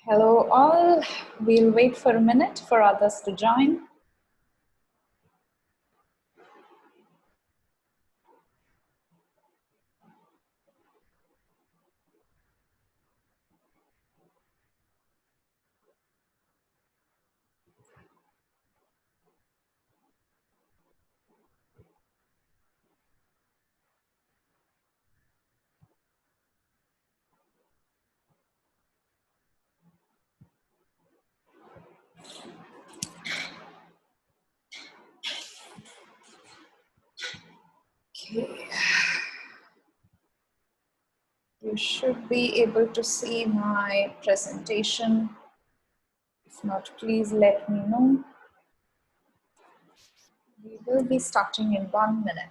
Hello all, we'll wait for a minute for others to join. Okay. You should be able to see my presentation. If not, please let me know. We will be starting in 1 minute.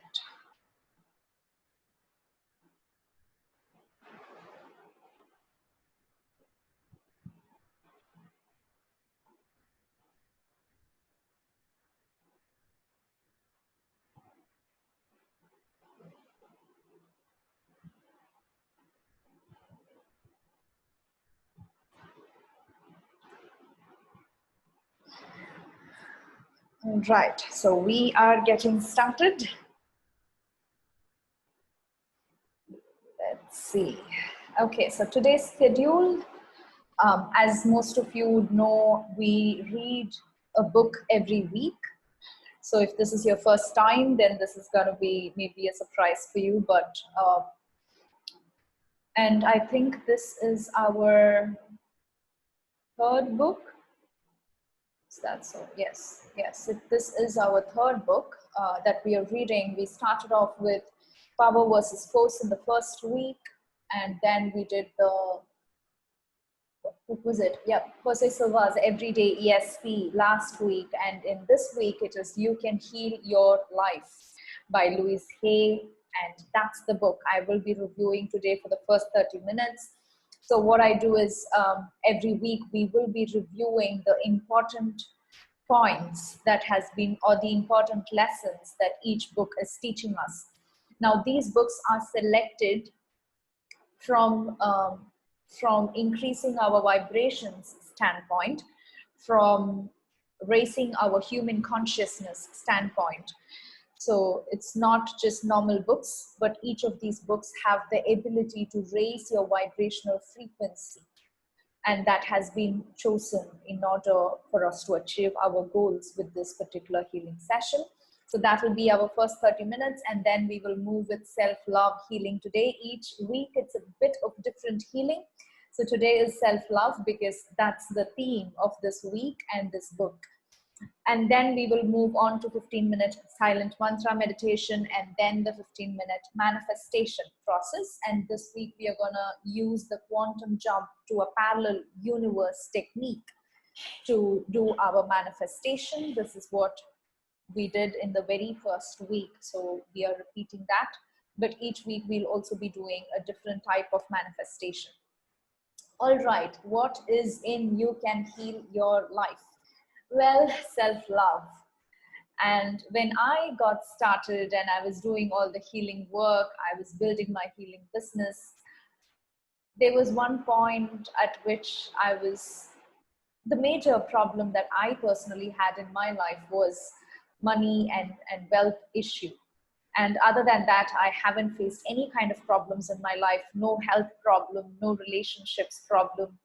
All right, so we are getting started. Let's see. Okay, so today's schedule, as most of you would know, we read a book every week. So if this is your first time, then this is going to be maybe a surprise for you. But and I think this is our third book. Is that so? Yes, yes. This is our third book that we are reading. We started off with Power versus Force in the first week, and then we did the, what was it? Yeah, Jose Silva's Everyday ESP last week, and in this week it is You Can Heal Your Life by Louise. And that's the book I will be reviewing today for the first 30 minutes. So what I do is every week we will be reviewing the important points that has been, or the important lessons that each book is teaching us. Now these books are selected from increasing our vibrations standpoint, from raising our human consciousness standpoint. So it's not just normal books, but each of these books have the ability to raise your vibrational frequency. And that has been chosen in order for us to achieve our goals with this particular healing session. So that will be our first 30 minutes, and then we will move with self-love healing today. Each week it's a bit of different healing. So today is self-love because that's the theme of this week and this book. And then we will move on to 15-minute silent mantra meditation, and then the 15-minute manifestation process. And this week we are going to use the quantum jump to a parallel universe technique to do our manifestation. This is what we did in the very first week, so we are repeating that. But each week we'll also be doing a different type of manifestation. All right, what is in You Can Heal Your Life? Well, self-love. And when I got started and I was doing all the healing work, I was building my healing business, there was one point at which the major problem that I personally had in my life was money and wealth issue. And other than that, I haven't faced any kind of problems in my life. No health problem, no relationships problem,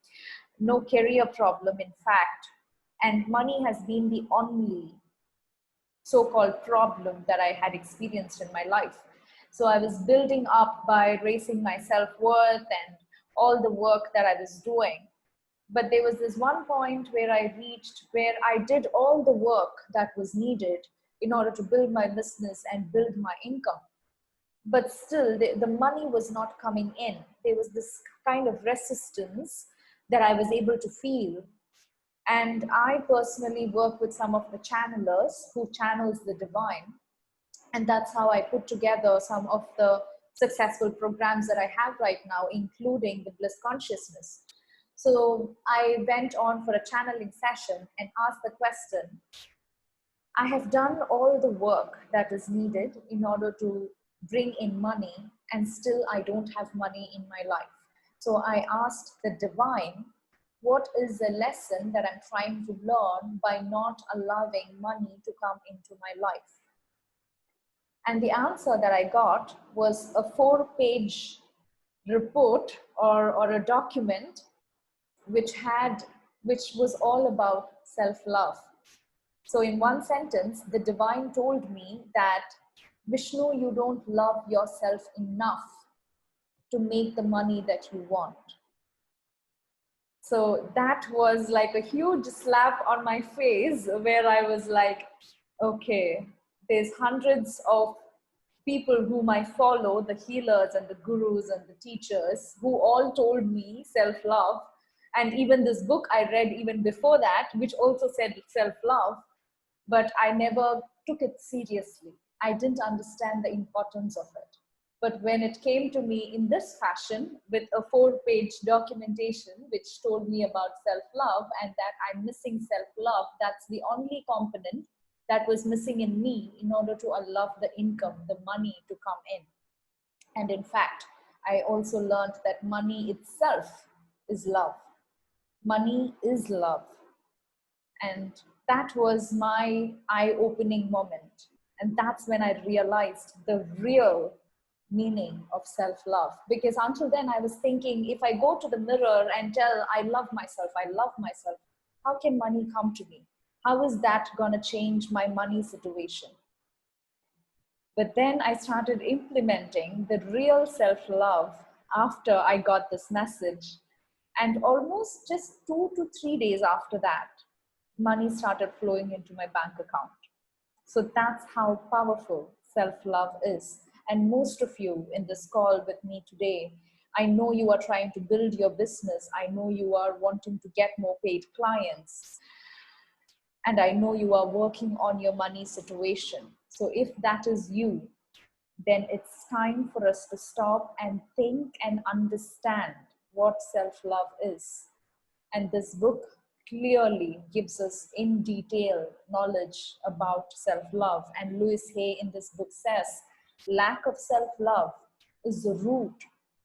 no career problem, in fact. And money has been the only so-called problem that I had experienced in my life. So I was building up by raising my self-worth and all the work that I was doing. But there was this one point where I reached where I did all the work that was needed in order to build my business and build my income. But still, the money was not coming in. There was this kind of resistance that I was able to feel. And I personally work with some of the channelers who channels the divine. And that's how I put together some of the successful programs that I have right now, including the BlissConsciousness. So I went on for a channeling session and asked the question, I have done all the work that is needed in order to bring in money, and still I don't have money in my life. So I asked the divine what is the lesson that I'm trying to learn by not allowing money to come into my life? And the answer that I got was a 4-page report or a document which was all about self-love. So in one sentence, the divine told me that, Vishnu, you don't love yourself enough to make the money that you want. So that was like a huge slap on my face, where I was like, okay, there's hundreds of people whom I follow, the healers and the gurus and the teachers, who all told me self-love. And even this book I read even before that, which also said self-love, but I never took it seriously. I didn't understand the importance of it. But when it came to me in this fashion, with a 4-page documentation which told me about self-love and that I'm missing self-love, that's the only component that was missing in me in order to allow the income, the money to come in. And in fact, I also learned that money itself is love. Money is love. And that was my eye-opening moment. And that's when I realized the real meaning of self-love. Because until then I was thinking, if I go to the mirror and tell I love myself, how can money come to me? How is that going to change my money situation? But then I started implementing the real self-love after I got this message. And almost just 2 to 3 days after that, money started flowing into my bank account. So that's how powerful self-love is. And most of you in this call with me today, I know you are trying to build your business. I know you are wanting to get more paid clients. And I know you are working on your money situation. So if that is you, then it's time for us to stop and think and understand what self-love is. And this book clearly gives us in detail knowledge about self-love. And Louise Hay in this book says, lack of self-love is the root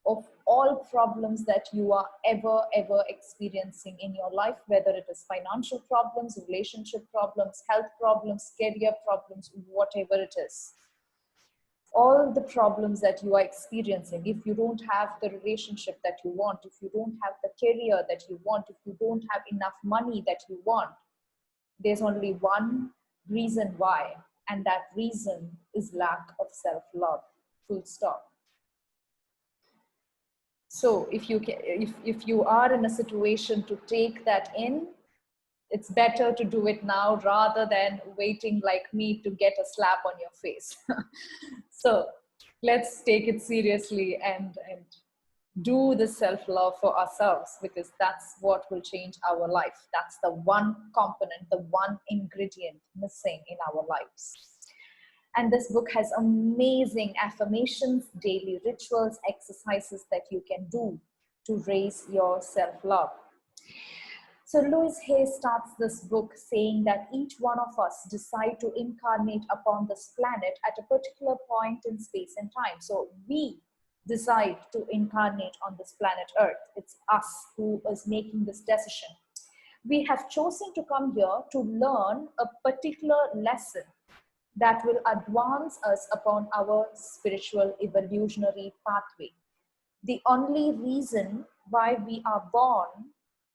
of all problems that you are ever experiencing in your life, whether it is financial problems, relationship problems, health problems, career problems, whatever it is. All the problems that you are experiencing, if you don't have the relationship that you want, if you don't have the career that you want, if you don't have enough money that you want, there's only one reason why, and that reason is lack of self-love, full stop. So if you are in a situation to take that in, it's better to do it now rather than waiting like me to get a slap on your face. So let's take it seriously and do the self-love for ourselves, because that's what will change our life. That's the one component, the one ingredient missing in our lives. And this book has amazing affirmations, daily rituals, exercises that you can do to raise your self-love. So Louise Hay starts this book saying that each one of us decide to incarnate upon this planet at a particular point in space and time. So we decide to incarnate on this planet Earth. It's us who is making this decision. We have chosen to come here to learn a particular lesson that will advance us upon our spiritual evolutionary pathway. The only reason why we are born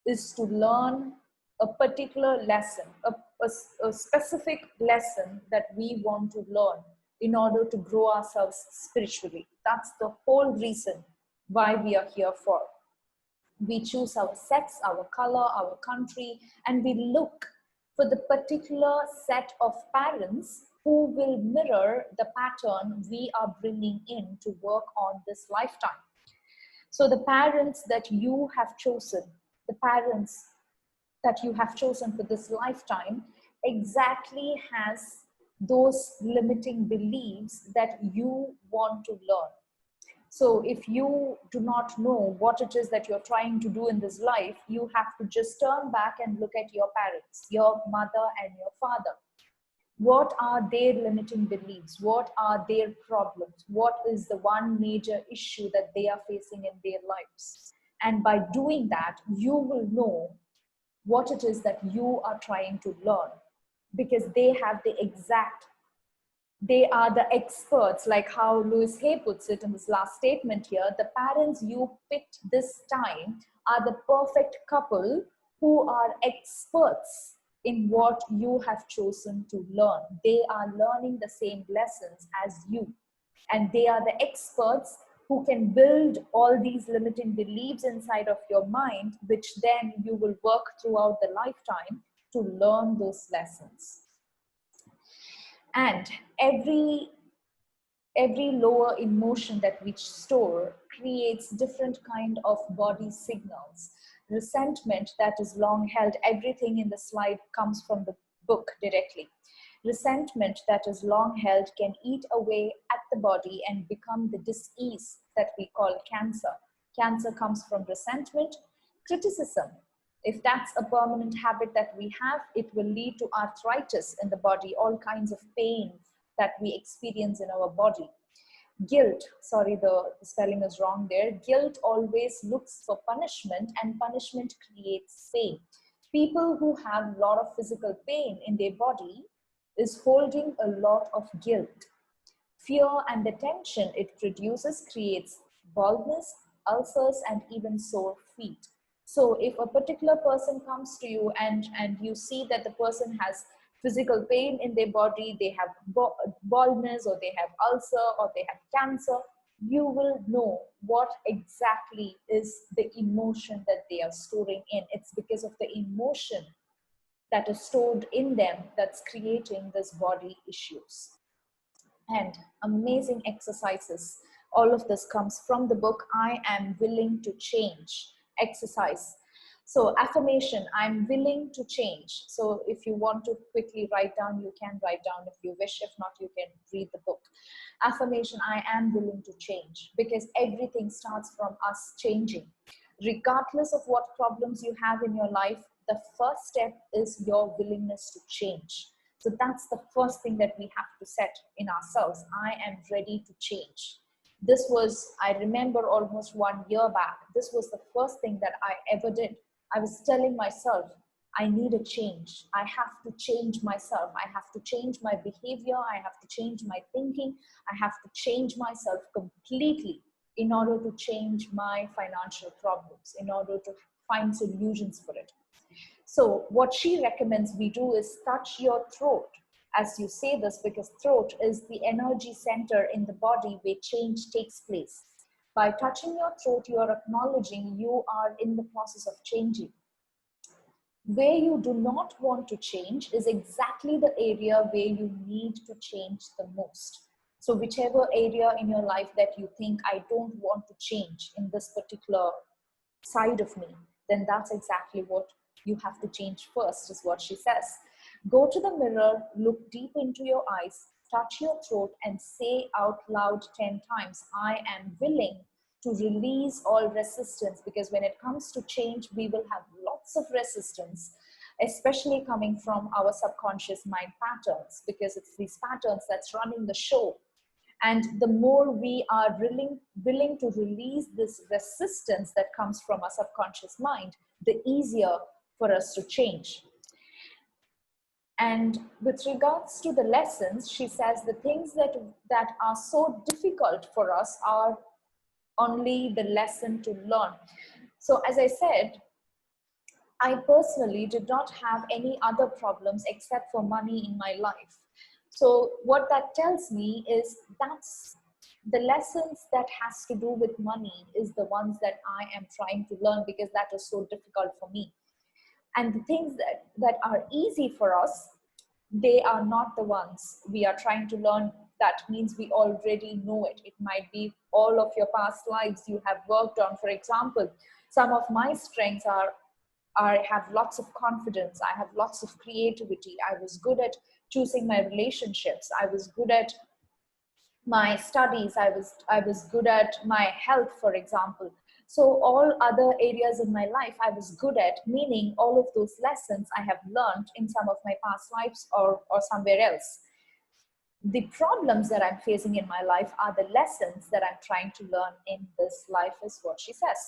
is to learn a particular lesson, a specific lesson that we want to learn in order to grow ourselves spiritually. That's the whole reason why we are here for. We choose our sex, our color, our country, and we look for the particular set of parents who will mirror the pattern we are bringing in to work on this lifetime. So the parents that you have chosen, the parents that you have chosen for this lifetime exactly has those limiting beliefs that you want to learn. So if you do not know what it is that you're trying to do in this life, you have to just turn back and look at your parents, your mother and your father. What are their limiting beliefs? What are their problems? What is the one major issue that they are facing in their lives? And by doing that, you will know what it is that you are trying to learn, because they have the exact, they are the experts, like how Louise Hay puts it in this last statement here. The parents you picked this time are the perfect couple who are experts in what you have chosen to learn. They are learning the same lessons as you, and they are the experts who can build all these limiting beliefs inside of your mind, which then you will work throughout the lifetime to learn those lessons. And every lower emotion that we store creates different kind of body signals. Resentment that is long held, everything in the slide comes from the book directly. Resentment that is long held can eat away at the body and become the disease that we call cancer. Cancer comes from resentment. Criticism, if that's a permanent habit that we have, it will lead to arthritis in the body, all kinds of pain that we experience in our body. Guilt, sorry, the spelling is wrong there. Guilt always looks for punishment, and punishment creates pain. People who have a lot of physical pain in their body is holding a lot of guilt. Fear and the tension it produces creates baldness, ulcers, and even sore feet. So if a particular person comes to you and you see that the person has physical pain in their body, they have baldness, or they have ulcer, or they have cancer, you will know what exactly is the emotion that they are storing in. It's because of the emotion that is stored in them that's creating this body issues. And amazing exercises. All of this comes from the book, I Am Willing to Change. Exercise. So affirmation, I'm willing to change. So if you want to quickly write down, you can write down if you wish. If not, you can read the book. Affirmation, I am willing to change, because everything starts from us changing. Regardless of what problems you have in your life, the first step is your willingness to change. So that's the first thing that we have to set in ourselves. I am ready to change. This was, I remember almost 1 year back, this was the first thing that I ever did. I was telling myself, I need a change. I have to change myself. I have to change my behavior. I have to change my thinking. I have to change myself completely in order to change my financial problems, in order to find solutions for it. So what she recommends we do is touch your throat as you say this, because throat is the energy center in the body where change takes place. By touching your throat, you are acknowledging you are in the process of changing. Where you do not want to change is exactly the area where you need to change the most. So whichever area in your life that you think, I don't want to change in this particular side of me, then that's exactly what you have to change first, is what she says. Go to the mirror, look deep into your eyes, touch your throat, and say out loud 10 times, I am willing to release all resistance, because when it comes to change, we will have lots of resistance, especially coming from our subconscious mind patterns, because it's these patterns that's running the show. And the more we are willing to release this resistance that comes from our subconscious mind, the easier for us to change. And with regards to the lessons, she says the things that are so difficult for us are only the lesson to learn. So as I said, I personally did not have any other problems except for money in my life. So what that tells me is that's the lessons that has to do with money is the ones that I am trying to learn, because that is so difficult for me. And the things that are easy for us, they are not the ones we are trying to learn. That means we already know it. It might be all of your past lives you have worked on. For example, some of my strengths are I have lots of confidence. I have lots of creativity. I was good at choosing my relationships. I was good at my studies. I was good at my health, for example. So all other areas in my life I was good at, meaning all of those lessons I have learned in some of my past lives or somewhere else. The problems that I'm facing in my life are the lessons that I'm trying to learn in this life, is what she says.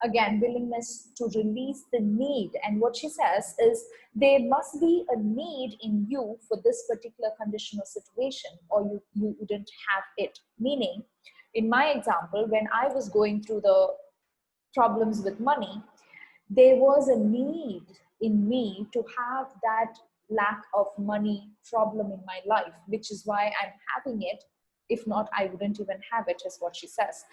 Again, willingness to release the need. And what she says is there must be a need in you for this particular condition or situation, or you wouldn't have it. Meaning, in my example, when I was going through the problems with money, there was a need in me to have that lack of money problem in my life, which is why I'm having it. If not, I wouldn't even have it, is what she says.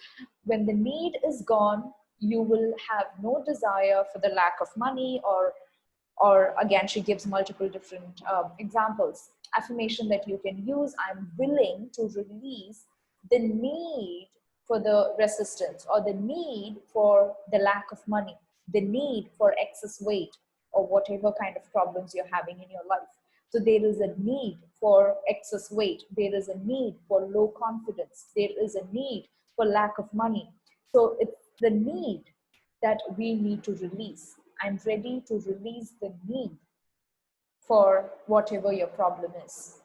When the need is gone, you will have no desire for the lack of money, or again, she gives multiple different examples. Affirmation that you can use: I'm willing to release the need for the resistance, or the need for the lack of money, the need for excess weight, or whatever kind of problems you're having in your life. So there is a need for excess weight, there is a need for low confidence, there is a need for lack of money. So it's the need that we need to release. I'm ready to release the need for whatever your problem is.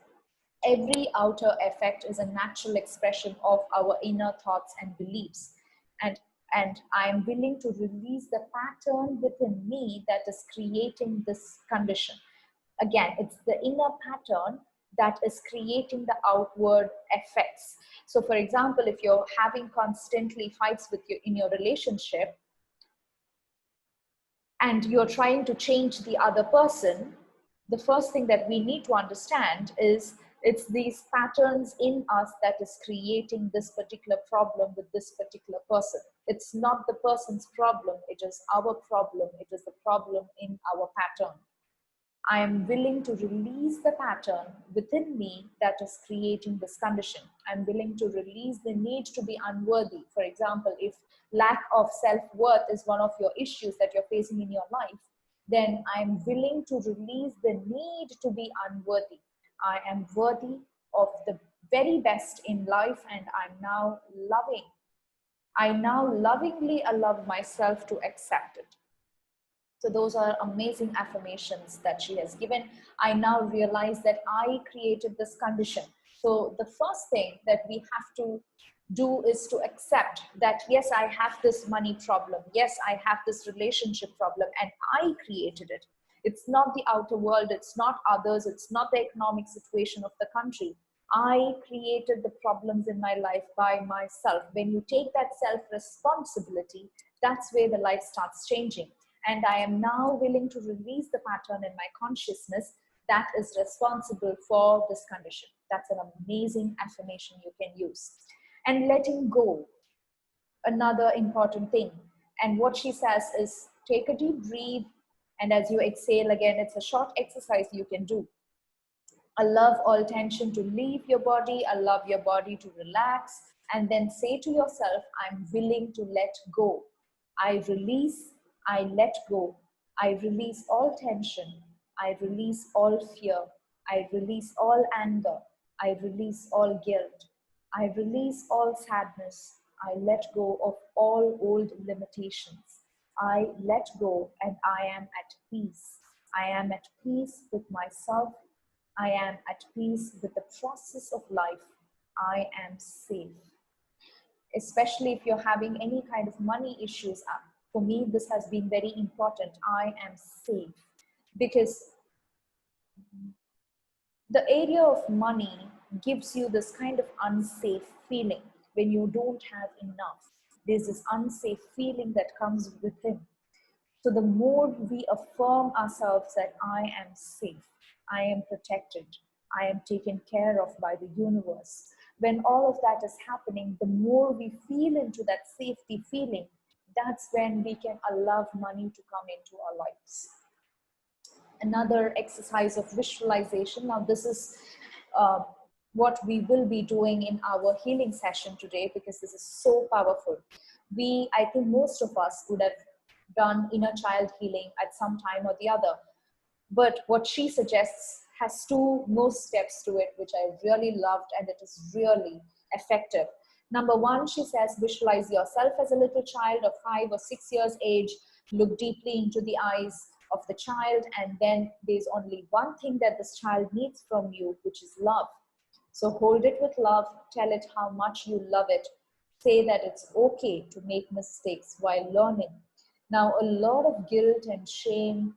Every outer effect is a natural expression of our inner thoughts and beliefs. And I am willing to release the pattern within me that is creating this condition. Again, it's the inner pattern that is creating the outward effects. So for example, if you're having constantly fights in your relationship, and you're trying to change the other person, the first thing that we need to understand is it's these patterns in us that is creating this particular problem with this particular person. It's not the person's problem, it is our problem, it is the problem in our pattern. I am willing to release the pattern within me that is creating this condition. I'm willing to release the need to be unworthy. For example, if lack of self-worth is one of your issues that you're facing in your life, then I'm willing to release the need to be unworthy. I am worthy of the very best in life, and I now lovingly allow myself to accept it. So those are amazing affirmations that she has given. I now realize that I created this condition. So the first thing that we have to do is to accept that, yes, I have this money problem. Yes, I have this relationship problem, and I created it. It's not the outer world. It's not others. It's not the economic situation of the country. I created the problems in my life by myself. When you take that self-responsibility, that's where the life starts changing. And I am now willing to release the pattern in my consciousness that is responsible for this condition. That's an amazing affirmation you can use. And letting go, another important thing. And what she says is, take a deep breath, and as you exhale again, it's a short exercise you can do. Allow all tension to leave your body, allow your body to relax, and then say to yourself, I'm willing to let go. I release, I let go. I release all tension. I release all fear. I release all anger. I release all guilt. I release all sadness. I let go of all old limitations. I let go, and I am at peace. I am at peace with myself. I am at peace with the process of life. I am safe. Especially if you're having any kind of money issues, for me, this has been very important. I am safe, because the area of money gives you this kind of unsafe feeling. When you don't have enough, there's this unsafe feeling that comes within. So the more we affirm ourselves that I am safe, I am protected, I am taken care of by the universe, when all of that is happening, the more we feel into that safety feeling, that's when we can allow money to come into our lives. Another exercise of visualization. Now this is what we will be doing in our healing session today, because this is so powerful. I think most of us would have done inner child healing at some time or the other. But what she suggests has two more steps to it, which I really loved, and it is really effective. Number one, she says, visualize yourself as a little child of 5 or 6 years age. Look deeply into the eyes of the child, and then there's only one thing that this child needs from you, which is love. So hold it with love, tell it how much you love it. Say that it's okay to make mistakes while learning. Now, a lot of guilt and shame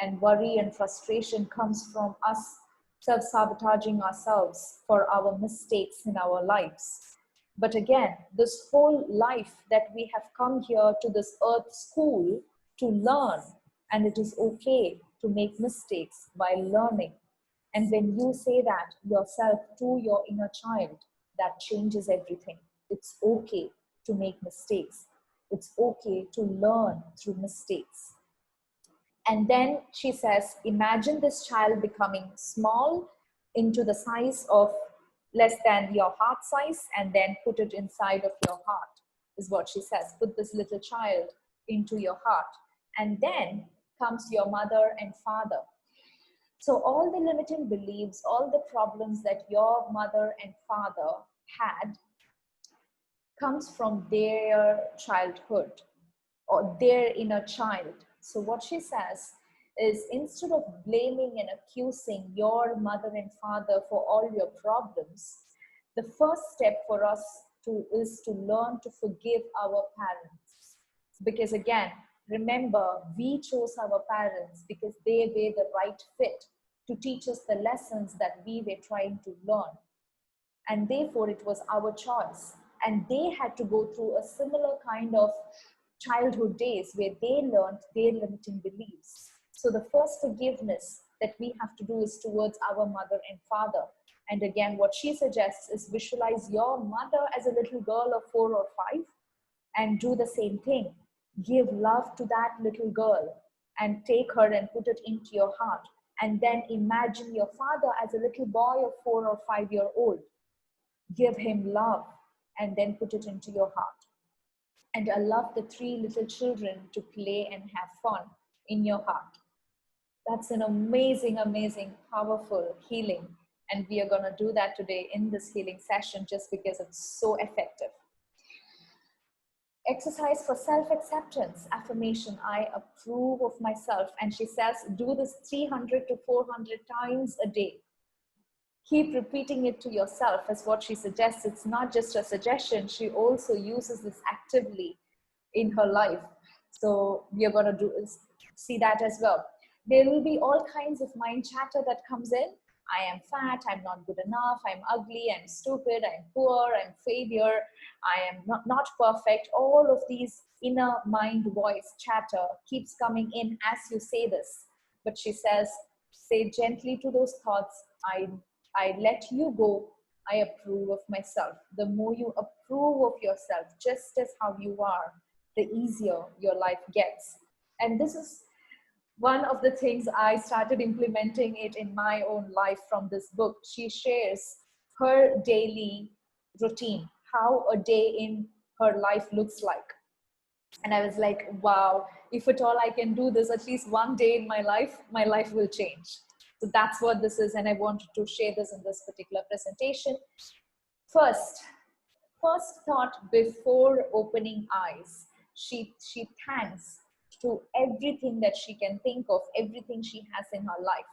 and worry and frustration comes from us self-sabotaging ourselves for our mistakes in our lives. But again, this whole life that we have come here to this earth school to learn, and it is okay to make mistakes while learning. And when you say that yourself to your inner child, that changes everything. It's okay to make mistakes. It's okay to learn through mistakes. And then she says, imagine this child becoming small into the size of less than your heart size, and then put it inside of your heart, is what she says. Put this little child into your heart. And then comes your mother and father. So all the limiting beliefs, all the problems that your mother and father had comes from their childhood or their inner child. So what she says is, instead of blaming and accusing your mother and father for all your problems, the first step for us is to learn to forgive our parents. Because again, remember, we chose our parents because they were the right fit to teach us the lessons that we were trying to learn. And therefore it was our choice. And they had to go through a similar kind of childhood days where they learned their limiting beliefs. So the first forgiveness that we have to do is towards our mother and father. And again, what she suggests is visualize your mother as a little girl of 4 or 5 and do the same thing. Give love to that little girl and take her and put it into your heart. And then imagine your father as a little boy of 4 or 5-year-old. Give him love and then put it into your heart. And allow the 3 little children to play and have fun in your heart. That's an amazing, amazing, powerful healing. And we are going to do that today in this healing session just because it's so effective. Exercise for self-acceptance, affirmation, I approve of myself. And she says, do this 300 to 400 times a day. Keep repeating it to yourself, as what she suggests. It's not just a suggestion. She also uses this actively in her life. So we are going to see that as well. There will be all kinds of mind chatter that comes in. I am fat, I'm not good enough, I'm ugly, I'm stupid, I'm poor, I'm failure, I am not perfect. All of these inner mind voice chatter keeps coming in as you say this. But she says, say gently to those thoughts, I let you go, I approve of myself. The more you approve of yourself, just as how you are, the easier your life gets. And this is one of the things I started implementing it in my own life from this book. She shares her daily routine, how a day in her life looks like. And I was like, wow, if at all I can do this at least one day in my life will change. So that's what this is. And I wanted to share this in this particular presentation. First thought before opening eyes, she thanks to everything that she can think of, everything she has in her life.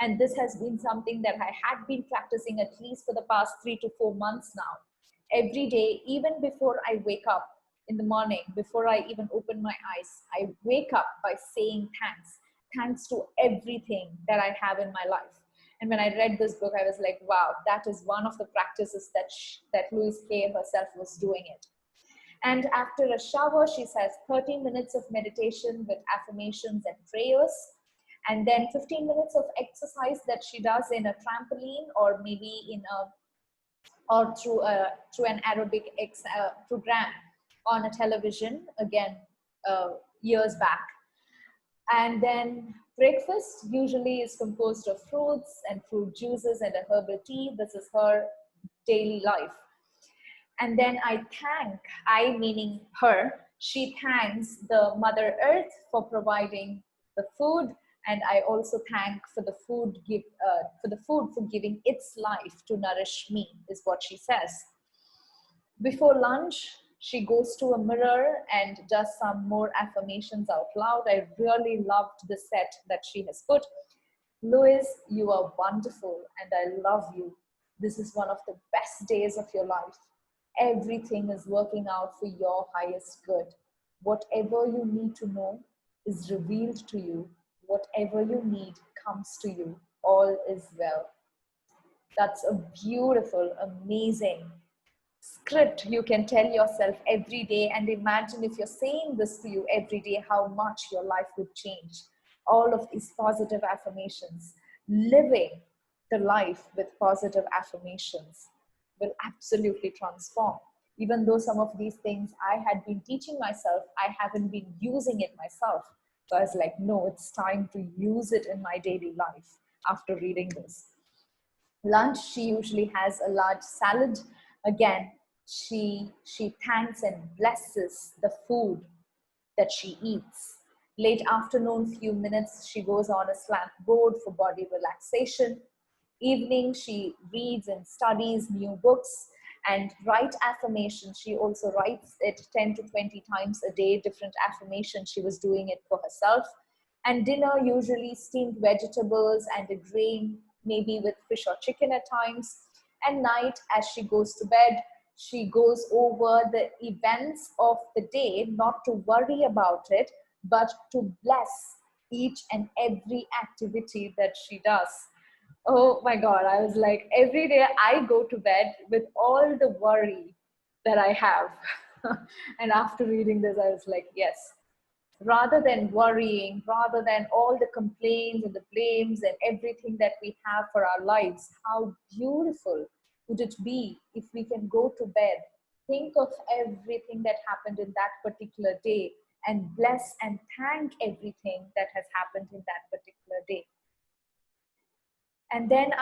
And this has been something that I had been practicing at least for the past 3 to 4 months now. Every day, even before I wake up in the morning, before I even open my eyes, I wake up by saying thanks to everything that I have in my life. And when I read this book, I was like, wow, that is one of the practices that Louise Hay herself was doing it. And after a shower, she says 30 minutes of meditation with affirmations and prayers. And then 15 minutes of exercise that she does in a trampoline or maybe through an aerobic program on a television, again, years back. And then breakfast usually is composed of fruits and fruit juices and a herbal tea. This is her daily life. And then I meaning her, she thanks the Mother Earth for providing the food. And I also thank for the food for giving its life to nourish me, is what she says. Before lunch, she goes to a mirror and does some more affirmations out loud. I really loved the set that she has put. Louise, you are wonderful and I love you. This is one of the best days of your life. Everything is working out for your highest good. Whatever you need to know is revealed to you. Whatever you need comes to you. All is well. That's a beautiful, amazing script you can tell yourself every day. And imagine if you're saying this to you every day, how much your life would change. All of these positive affirmations, living the life with positive affirmations will absolutely transform. Even though some of these things I had been teaching myself, I haven't been using it myself. So I was like, no, it's time to use it in my daily life after reading this. Lunch, she usually has a large salad. Again, she thanks and blesses the food that she eats. Late afternoon, few minutes, she goes on a slant board for body relaxation. Evening, she reads and studies new books and write affirmations. She also writes it 10 to 20 times a day, different affirmations. She was doing it for herself. And dinner, usually steamed vegetables and a grain, maybe with fish or chicken at times. And night, as she goes to bed, she goes over the events of the day, not to worry about it, but to bless each and every activity that she does. Oh my God, I was like, every day I go to bed with all the worry that I have. And after reading this, I was like, yes, rather than worrying, rather than all the complaints and the blames and everything that we have for our lives, how beautiful would it be if we can go to bed, think of everything that happened in that particular day, and bless and thank everything that has happened in that particular day. And then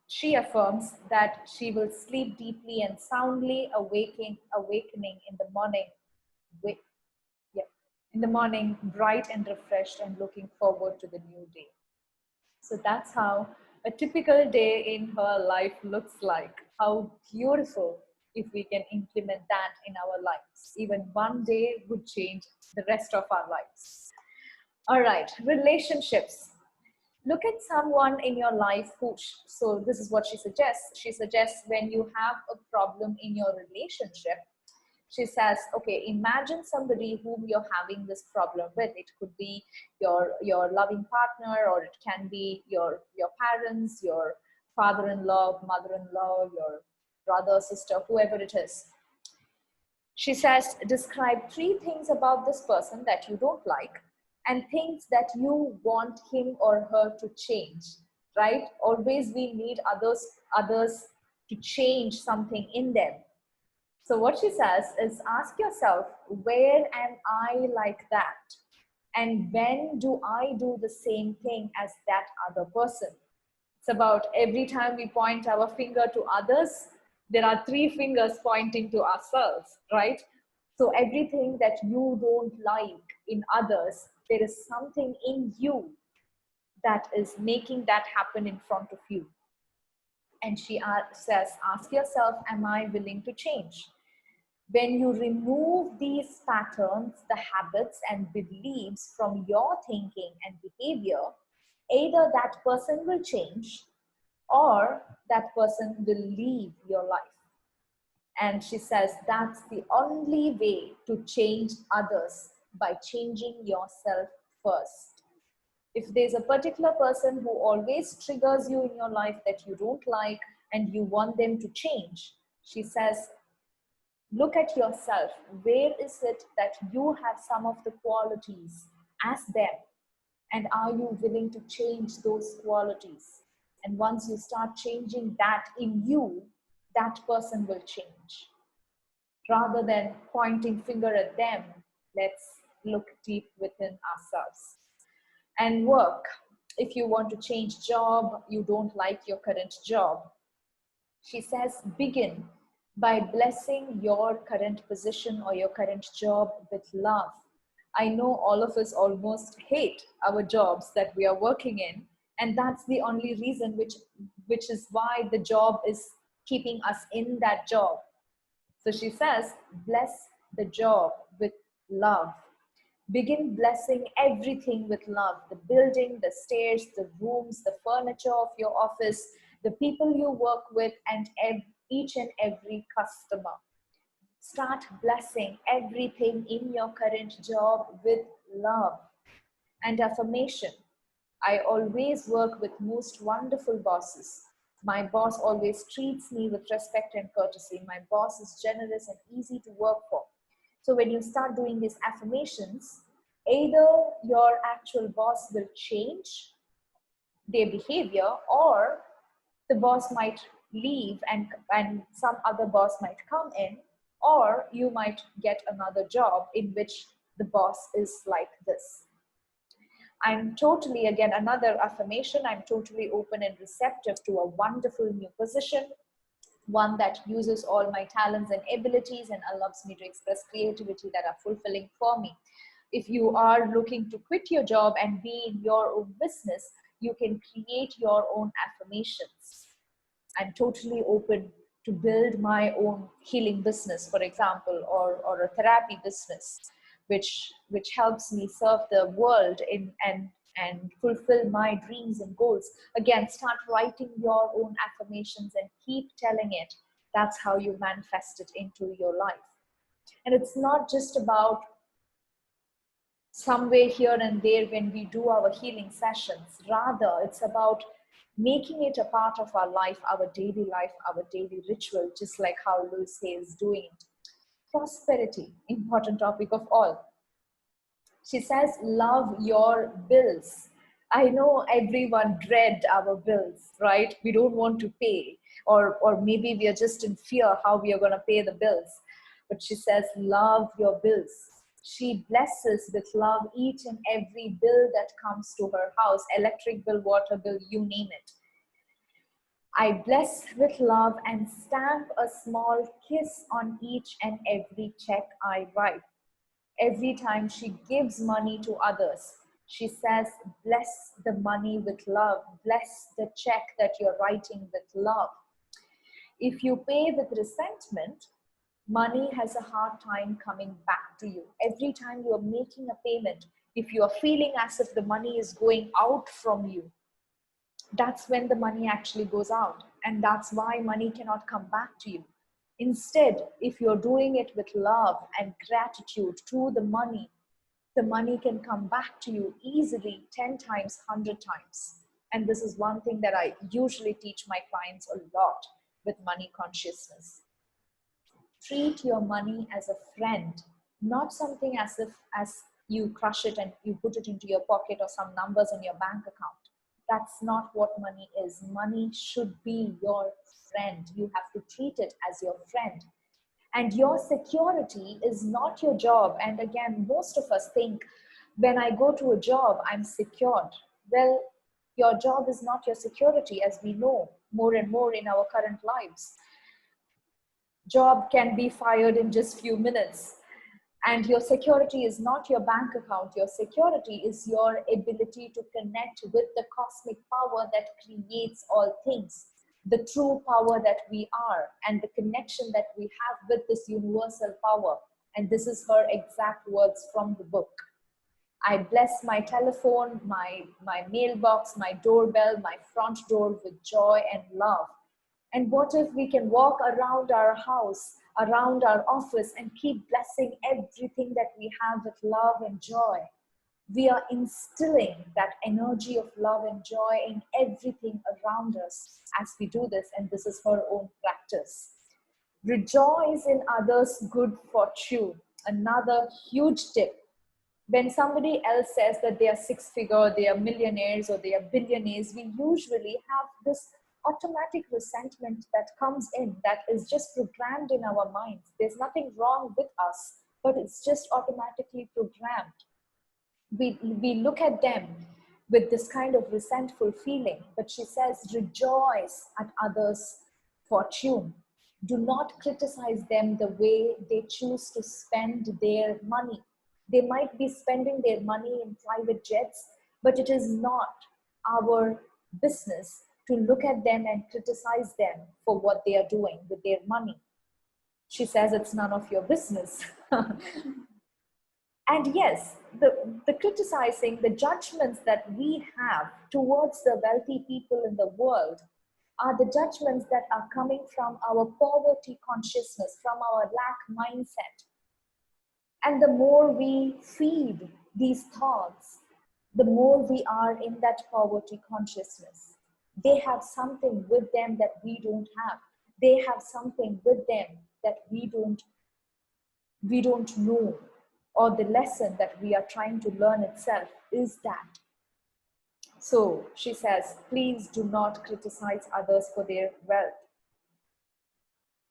she affirms that she will sleep deeply and soundly, awakening in the morning, yeah, in the morning, bright and refreshed and looking forward to the new day. So that's how a typical day in her life looks like. How beautiful if we can implement that in our lives. Even one day would change the rest of our lives. All right, relationships. Look at someone in your life who, so this is what she suggests. She suggests when you have a problem in your relationship, she says, okay, imagine somebody whom you're having this problem with. It could be your loving partner, or it can be your parents, your father-in-law, mother-in-law, your brother, sister, whoever it is. She says, describe 3 things about this person that you don't like and things that you want him or her to change, right? Always we need others to change something in them. So what she says is, ask yourself, where am I like that? And when do I do the same thing as that other person? It's about every time we point our finger to others, there are 3 fingers pointing to ourselves, right? So everything that you don't like in others, there is something in you that is making that happen in front of you. And she says, ask yourself, am I willing to change? When you remove these patterns, the habits and beliefs from your thinking and behavior, either that person will change or that person will leave your life. And she says that's the only way to change others, by changing yourself first. If there's a particular person who always triggers you in your life that you don't like and you want them to change, she says, look at yourself. Where is it that you have some of the qualities as them? And are you willing to change those qualities? And once you start changing that in you, that person will change. Rather than pointing finger at them, let's look deep within ourselves. And work. If you want to change job, you don't like your current job, she says, begin by blessing your current position or your current job with love. I know all of us almost hate our jobs that we are working in, and that's the only reason which is why the job is keeping us in that job. So she says, bless the job with love. Begin blessing everything with love. The building, the stairs, the rooms, the furniture of your office, the people you work with, and each and every customer. Start blessing everything in your current job with love. And affirmation: I always work with most wonderful bosses. My boss always treats me with respect and courtesy. My boss is generous and easy to work for. So when you start doing these affirmations, either your actual boss will change their behavior, or the boss might leave and some other boss might come in, or you might get another job in which the boss is like this. I'm totally, again, another affirmation, I'm totally open and receptive to a wonderful new position, one that uses all my talents and abilities and allows me to express creativity that are fulfilling for me. If you are looking to quit your job and be in your own business, you can create your own affirmations. I'm totally open to build my own healing business, for example, or a therapy business, which helps me serve the world and fulfill my dreams and goals. Again, start writing your own affirmations and keep telling it. That's how you manifest it into your life. And it's not just about somewhere here and there when we do our healing sessions. Rather, it's about making it a part of our life, our daily ritual, just like how Louise is doing it. Prosperity, important topic of all. She says, love your bills. I know everyone dread our bills, right? We don't want to pay, or maybe we are just in fear how we are going to pay the bills. But she says, love your bills. She blesses with love each and every bill that comes to her house, electric bill, water bill, you name it. I bless with love and stamp a small kiss on each and every check I write. Every time she gives money to others, she says, bless the money with love. Bless the check that you're writing with love. If you pay with resentment, money has a hard time coming back to you. Every time you are making a payment, if you are feeling as if the money is going out from you, that's when the money actually goes out. And that's why money cannot come back to you. Instead, if you're doing it with love and gratitude to the money can come back to you easily 10 times, 100 times. And this is one thing that I usually teach my clients a lot with money consciousness. Treat your money as a friend, not something as you crush it and you put it into your pocket or some numbers in your bank account. That's not what money is. Money should be your friend. You have to treat it as your friend. And your security is not your job. And again, most of us think, when I go to a job, I'm secured. Well, your job is not your security, as we know more and more in our current lives. Job can be fired in just few minutes. And your security is not your bank account. Your security is your ability to connect with the cosmic power that creates all things, the true power that we are, and the connection that we have with this universal power. And this is her exact words from the book. I bless my telephone, my mailbox, my doorbell, my front door with joy and love. And what if we can walk around our house, around our office, and keep blessing everything that we have with love and joy? We are instilling that energy of love and joy in everything around us as we do this, and this is her own practice. Rejoice in others' good fortune. Another huge tip. When somebody else says that they are six-figure, they are millionaires, or they are billionaires, we usually have this automatic resentment that comes in, that is just programmed in our minds. There's nothing wrong with us, but it's just automatically programmed. We look at them with this kind of resentful feeling, but she says, rejoice at others' fortune. Do not criticize them the way they choose to spend their money. They might be spending their money in private jets, but it is not our business to look at them and criticize them for what they are doing with their money. She says it's none of your business. And yes, the criticizing, the judgments that we have towards the wealthy people in the world are the judgments that are coming from our poverty consciousness, from our lack mindset. And the more we feed these thoughts, the more we are in that poverty consciousness. They have something with them that we don't have. They have something with them that we don't know, or the lesson that we are trying to learn itself is that. So she says, please do not criticize others for their wealth.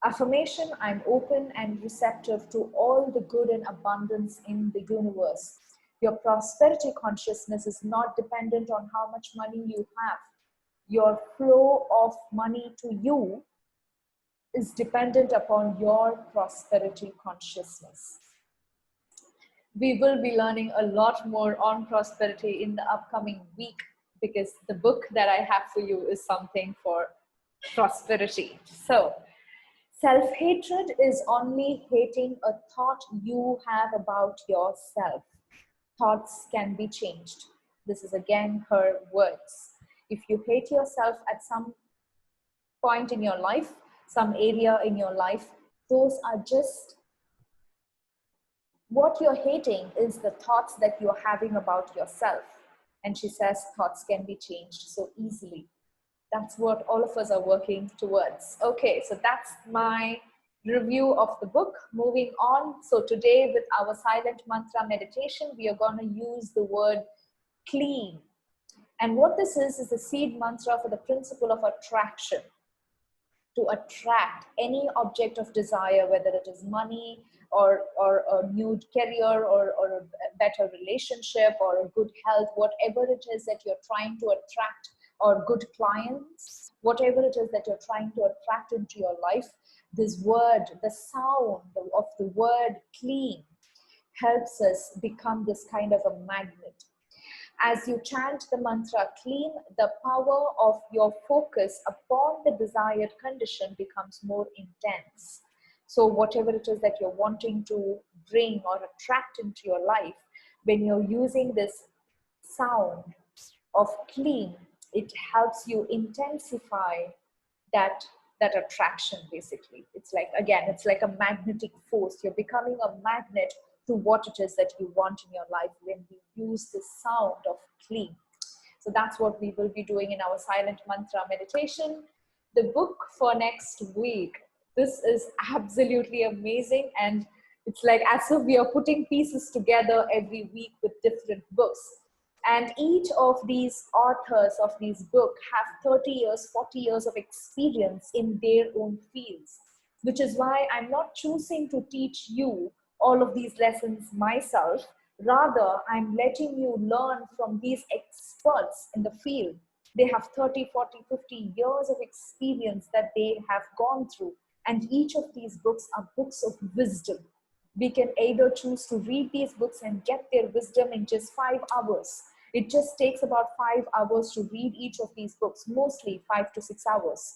Affirmation, I'm open and receptive to all the good and abundance in the universe. Your prosperity consciousness is not dependent on how much money you have. Your flow of money to you is dependent upon your prosperity consciousness. We will be learning a lot more on prosperity in the upcoming week, because the book that I have for you is something for prosperity. So, self-hatred is only hating a thought you have about yourself. Thoughts can be changed. This is again her words. If you hate yourself at some point in your life, some area in your life, those are just, what you're hating is the thoughts that you're having about yourself. And she says thoughts can be changed so easily. That's what all of us are working towards. Okay, so that's my review of the book. Moving on. So today with our silent mantra meditation, we are going to use the word clean. And what this is a seed mantra for the principle of attraction. To attract any object of desire, whether it is money or a new career or a better relationship or a good health, whatever it is that you're trying to attract, or good clients, whatever it is that you're trying to attract into your life, this word, the sound of the word clean helps us become this kind of a magnet. As you chant the mantra clean, the power of your focus upon the desired condition becomes more intense. So whatever it is that you're wanting to bring or attract into your life, when you're using this sound of clean, it helps you intensify that attraction. Basically, it's like, again, it's like a magnetic force. You're becoming a magnet to what it is that you want in your life when we use the sound of clean. So that's what we will be doing in our silent mantra meditation. The book for next week, this is absolutely amazing, and it's like as if we are putting pieces together every week with different books. And each of these authors of these books have 30 years, 40 years of experience in their own fields, which is why I'm not choosing to teach you all of these lessons myself. Rather, I'm letting you learn from these experts in the field. They have 30, 40, 50 years of experience that they have gone through. And each of these books are books of wisdom. We can either choose to read these books and get their wisdom in just 5 hours. It just takes about 5 hours to read each of these books, mostly 5 to 6 hours.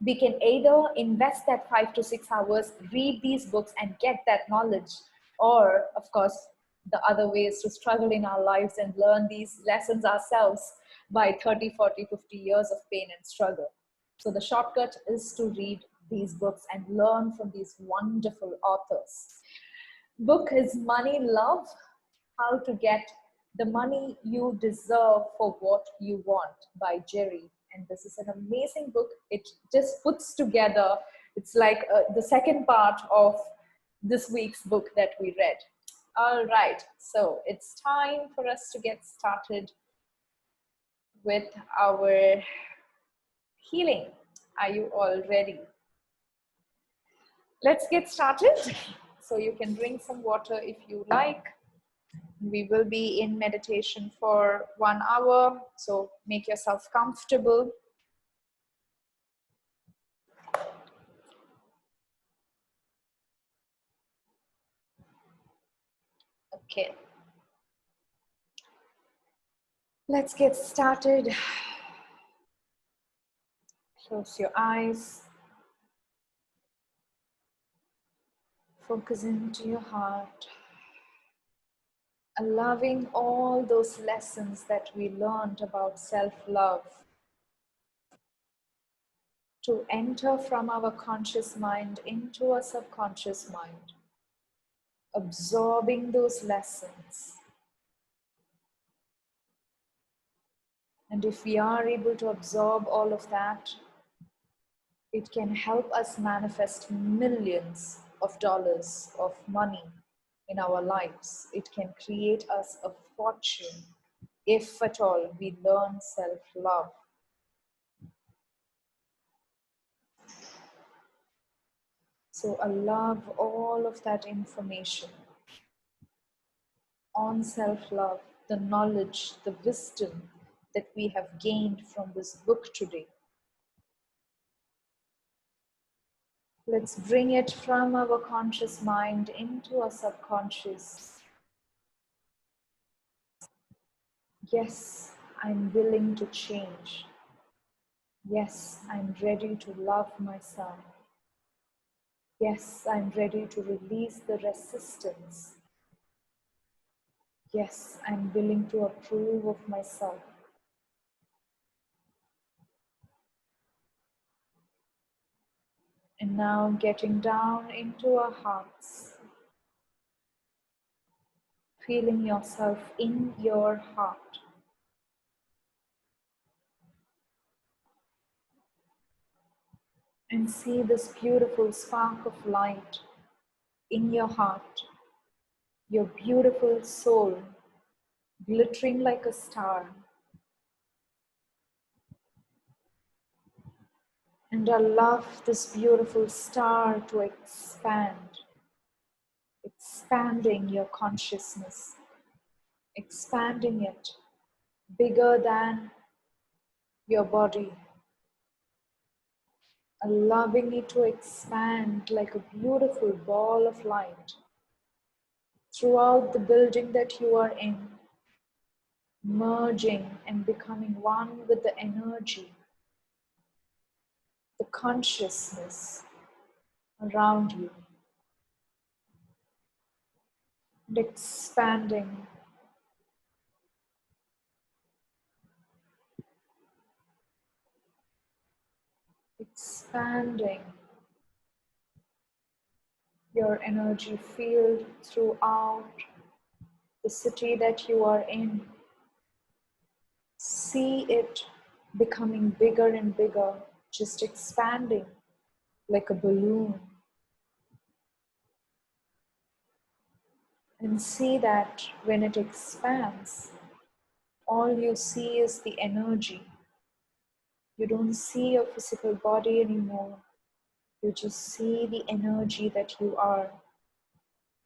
We can either invest that 5 to 6 hours, read these books and get that knowledge, or of course, the other way is to struggle in our lives and learn these lessons ourselves by 30, 40, 50 years of pain and struggle. So the shortcut is to read these books and learn from these wonderful authors. Book is Money Love, How to Get the Money You Deserve for What You Want by Jerry. And this is an amazing book. It just puts together, it's like the second part of this week's book that we read. All right, so it's time for us to get started with our healing. Are you all ready? Let's get started. So you can drink some water if you like. We will be in meditation for 1 hour, so make yourself comfortable. Okay. Let's get started. Close your eyes. Focus into your heart. Allowing all those lessons that we learned about self-love to enter from our conscious mind into a subconscious mind, absorbing those lessons. And if we are able to absorb all of that, it can help us manifest millions of dollars of money in our lives. It can create us a fortune if at all we learn self-love. So I love all of that information on self-love, the knowledge, the wisdom that we have gained from this book today. Let's bring it from our conscious mind into our subconscious. Yes, I'm willing to change. Yes, I'm ready to love myself. Yes, I'm ready to release the resistance. Yes, I'm willing to approve of myself. And now getting down into our hearts, feeling yourself in your heart. And see this beautiful spark of light in your heart, your beautiful soul, glittering like a star. And allow this beautiful star to expand, expanding your consciousness, expanding it bigger than your body, allowing it to expand like a beautiful ball of light throughout the building that you are in, merging and becoming one with the energy, the consciousness around you, and expanding, expanding your energy field throughout the city that you are in. See it becoming bigger and bigger, just expanding like a balloon. And see that when it expands, all you see is the energy. You don't see your physical body anymore. You just see the energy that you are.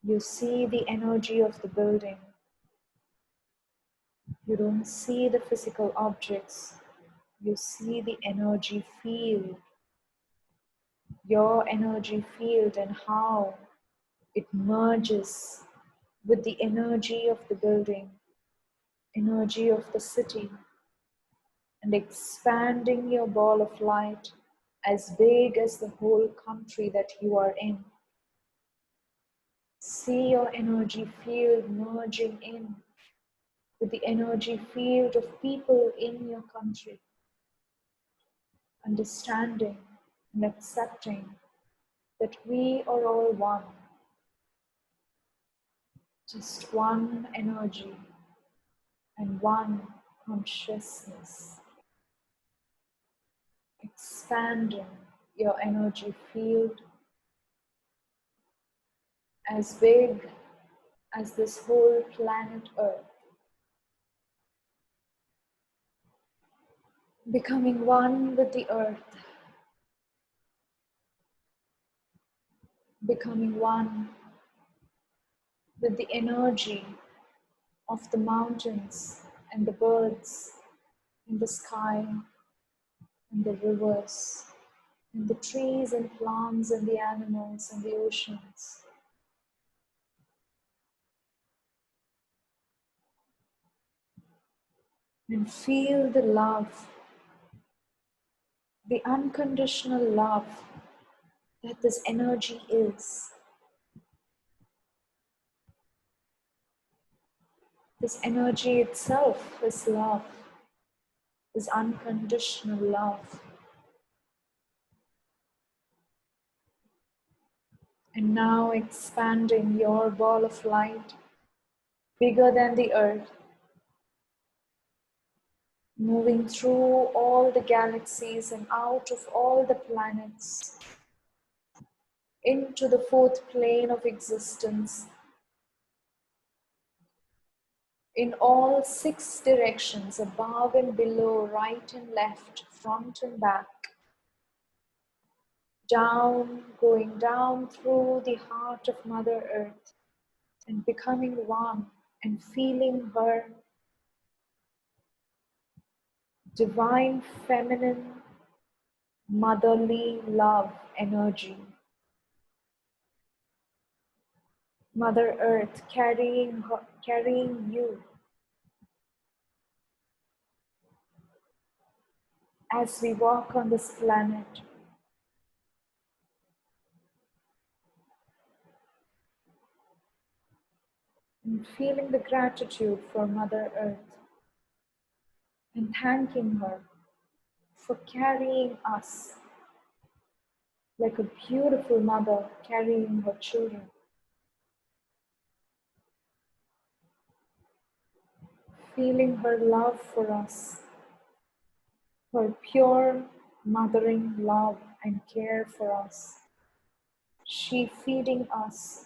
You see the energy of the building. You don't see the physical objects. You see the energy field, your energy field, and how it merges with the energy of the building, energy of the city, and expanding your ball of light as big as the whole country that you are in. See your energy field merging in with the energy field of people in your country, understanding and accepting that we are all one, just one energy and one consciousness, expanding your energy field as big as this whole planet Earth, becoming one with the earth, becoming one with the energy of the mountains and the birds and the sky and the rivers and the trees and plants and the animals and the oceans. And feel the love, the unconditional love that this energy is. This energy itself is love, is unconditional love. And now expanding your ball of light, bigger than the earth, moving through all the galaxies and out of all the planets, into the fourth plane of existence, in all six directions, above and below, right and left, front and back, down, going down through the heart of Mother Earth and becoming one and feeling her divine feminine motherly love energy. Mother Earth carrying you as we walk on this planet. And feeling the gratitude for Mother Earth and thanking her for carrying us like a beautiful mother carrying her children. Feeling her love for us, her pure mothering love and care for us. She feeding us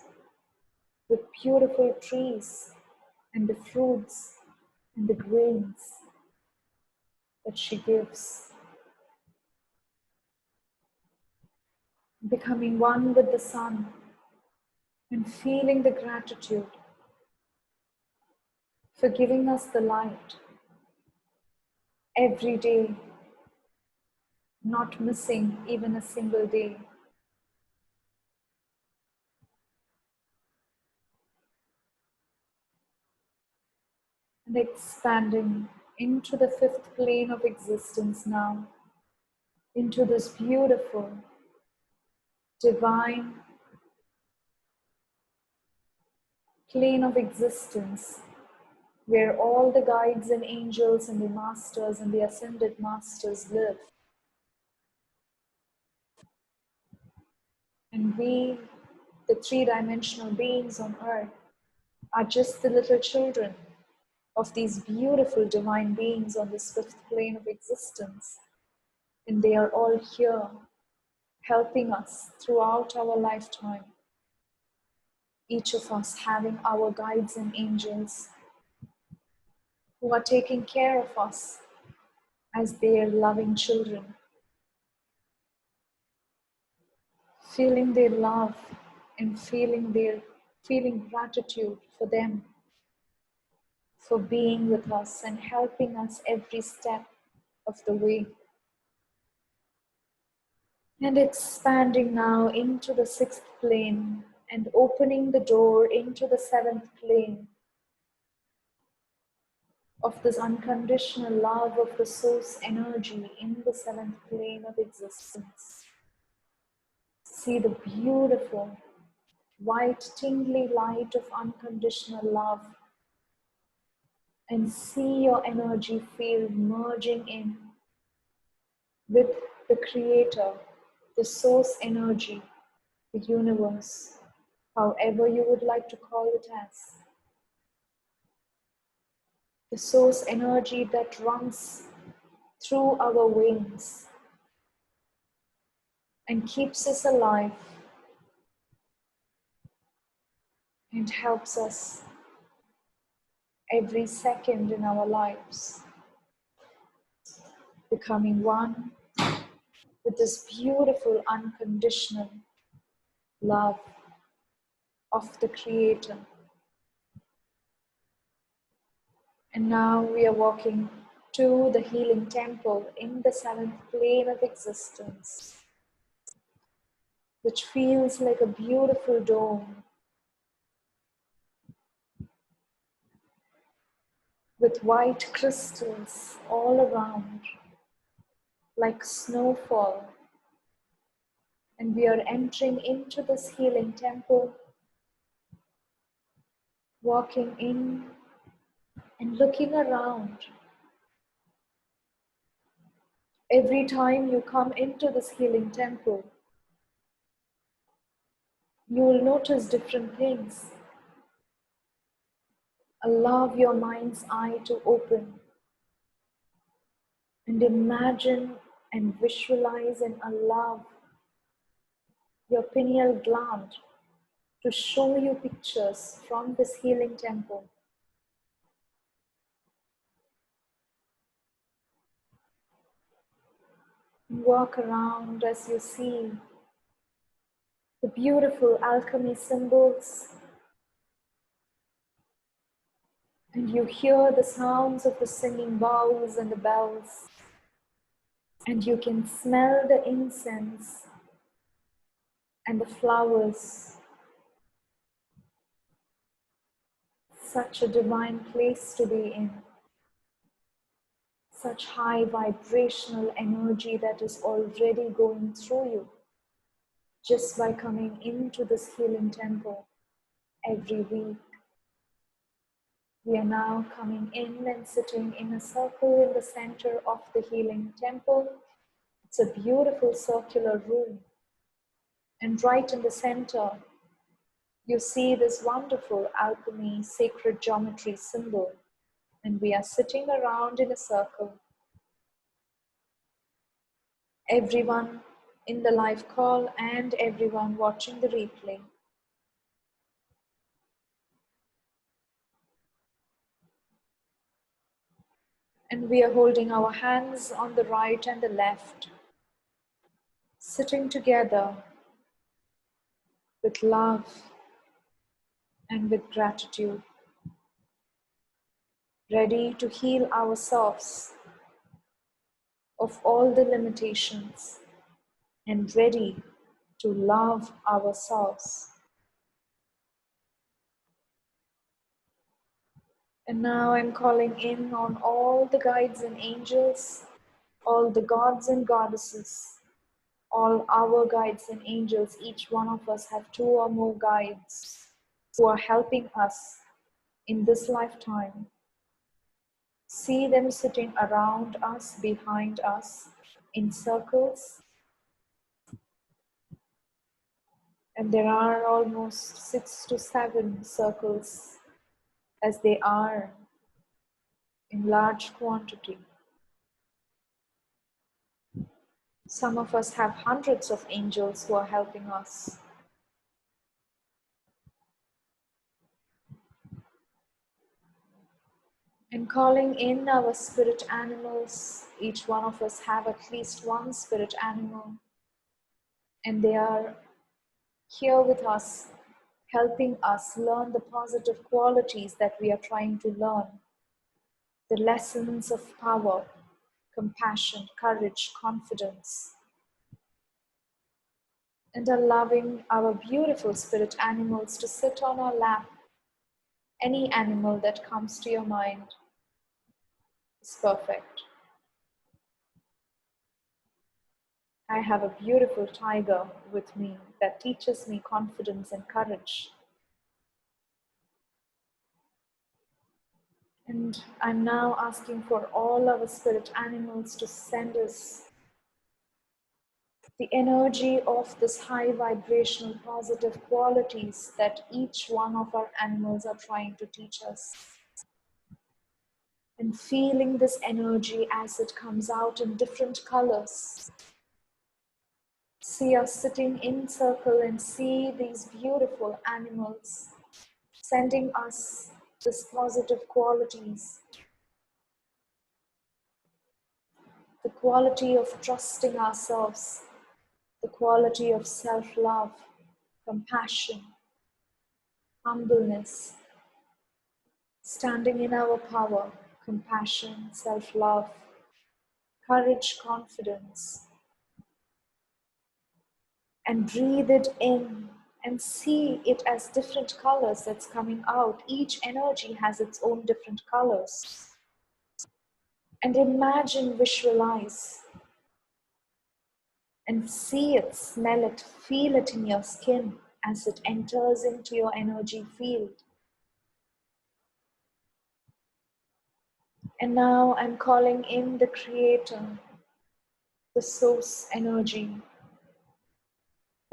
with beautiful trees and the fruits and the grains that she gives. Becoming one with the sun and feeling the gratitude for giving us the light every day, not missing even a single day. And expanding into the fifth plane of existence now, into this beautiful, divine plane of existence where all the guides and angels and the masters and the ascended masters live. And we, the three-dimensional beings on earth, are just the little children of these beautiful divine beings on this fifth plane of existence. And they are all here helping us throughout our lifetime. Each of us having our guides and angels who are taking care of us as their loving children. Feeling their love and feeling gratitude for them, for being with us and helping us every step of the way. And expanding now into the sixth plane and opening the door into the seventh plane of this unconditional love of the source energy in the seventh plane of existence. See the beautiful, white, tingly light of unconditional love and see your energy field merging in with the Creator, the source energy, the universe, however you would like to call it as. The source energy that runs through our veins and keeps us alive and helps us every second in our lives, becoming one with this beautiful unconditional love of the Creator. And now we are walking to the healing temple in the seventh plane of existence, which feels like a beautiful dome with white crystals all around, like snowfall. And we are entering into this healing temple, walking in and looking around. Every time you come into this healing temple, You will notice different things. Allow your mind's eye to open and imagine and visualize and allow your pineal gland to show you pictures from this healing temple. Walk around as you see the beautiful alchemy symbols, and you hear the sounds of the singing bowls and the bells, and you can smell the incense and the flowers. Such a divine place to be in. Such high vibrational energy that is already going through you just by coming into this healing temple every week. We are now coming in and sitting in a circle in the center of the healing temple. It's a beautiful circular room. And right in the center, you see this wonderful alchemy, sacred geometry symbol. And we are sitting around in a circle. Everyone in the live call and everyone watching the replay. And we are holding our hands on the right and the left, sitting together with love and with gratitude, ready to heal ourselves of all the limitations and ready to love ourselves. And now I'm calling in on all the guides and angels, all the gods and goddesses, all our guides and angels. Each one of us have 2 or more guides who are helping us in this lifetime. See them sitting around us, behind us, in circles. And there are almost 6 to 7 circles, as they are in large quantity. Some of us have hundreds of angels who are helping us. And calling in our spirit animals, each one of us have at least one spirit animal, and they are here with us, helping us learn the positive qualities that we are trying to learn. The lessons of power, compassion, courage, confidence. And allowing our beautiful spirit animals to sit on our lap. Any animal that comes to your mind is perfect. I have a beautiful tiger with me that teaches me confidence and courage. And I'm now asking for all our spirit animals to send us the energy of this high vibrational positive qualities that each one of our animals are trying to teach us. And feeling this energy as it comes out in different colors. See us sitting in circle and see these beautiful animals sending us this positive qualities. The quality of trusting ourselves, the quality of self-love, compassion, humbleness, standing in our power, compassion, self-love, courage, confidence. And breathe it in and see it as different colors that's coming out. Each energy has its own different colors. And imagine, visualize, and see it, smell it, feel it in your skin as it enters into your energy field. And now I'm calling in the Creator, the source energy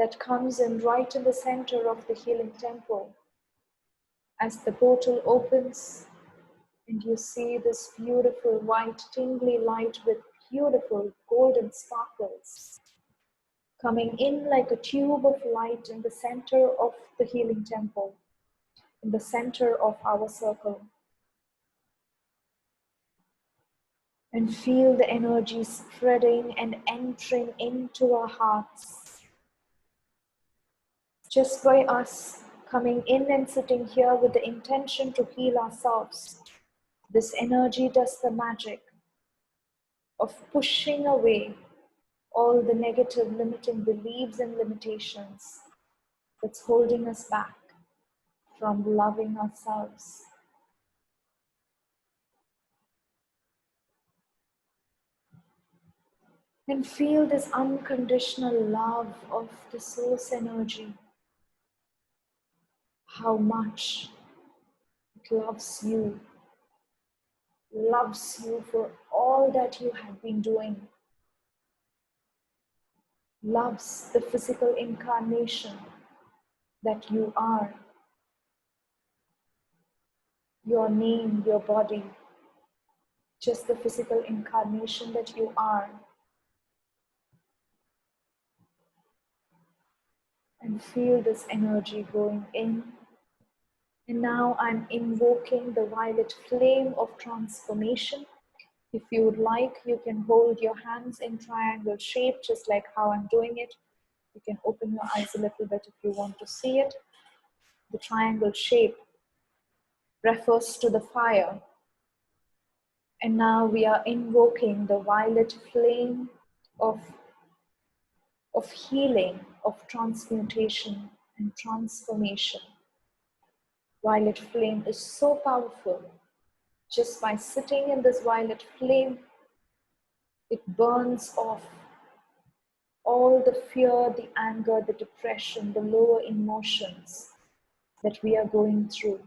that comes in right in the center of the healing temple. As the portal opens and you see this beautiful white tingly light with beautiful golden sparkles coming in like a tube of light in the center of the healing temple, in the center of our circle. And feel the energy spreading and entering into our hearts. Just by us coming in and sitting here with the intention to heal ourselves, this energy does the magic of pushing away all the negative limiting beliefs and limitations that's holding us back from loving ourselves. And feel this unconditional love of the source energy. How much it loves you for all that you have been doing. Loves the physical incarnation that you are. Your name, your body, just the physical incarnation that you are. And feel this energy going in. And now I'm invoking the violet flame of transformation. If you would like, you can hold your hands in triangle shape, just like how I'm doing it. You can open your eyes a little bit if you want to see it. The triangle shape refers to the fire. And now we are invoking the violet flame of healing, of transmutation and transformation. Violet flame is so powerful. Just by sitting in this violet flame, it burns off all the fear, the anger, the depression, the lower emotions that we are going through.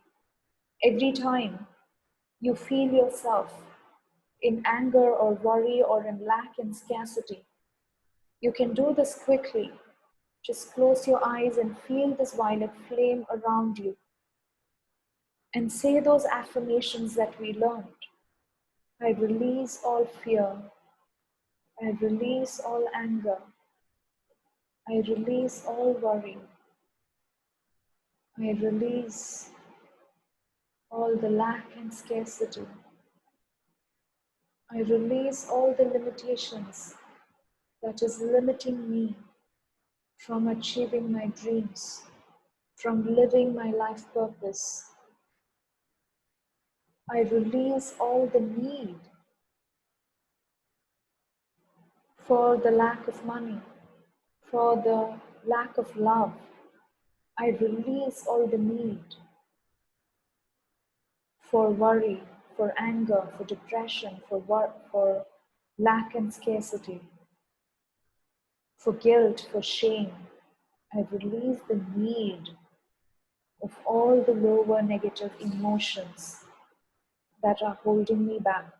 Every time you feel yourself in anger or worry or in lack and scarcity, you can do this quickly. Just close your eyes and feel this violet flame around you. And say those affirmations that we learned. I release all fear. I release all anger. I release all worry. I release all the lack and scarcity. I release all the limitations that is limiting me from achieving my dreams, from living my life purpose. I release all the need for the lack of money, for the lack of love. I release all the need for worry, for anger, for depression, for lack and scarcity, for guilt, for shame. I release the need of all the lower negative emotions that are holding me back.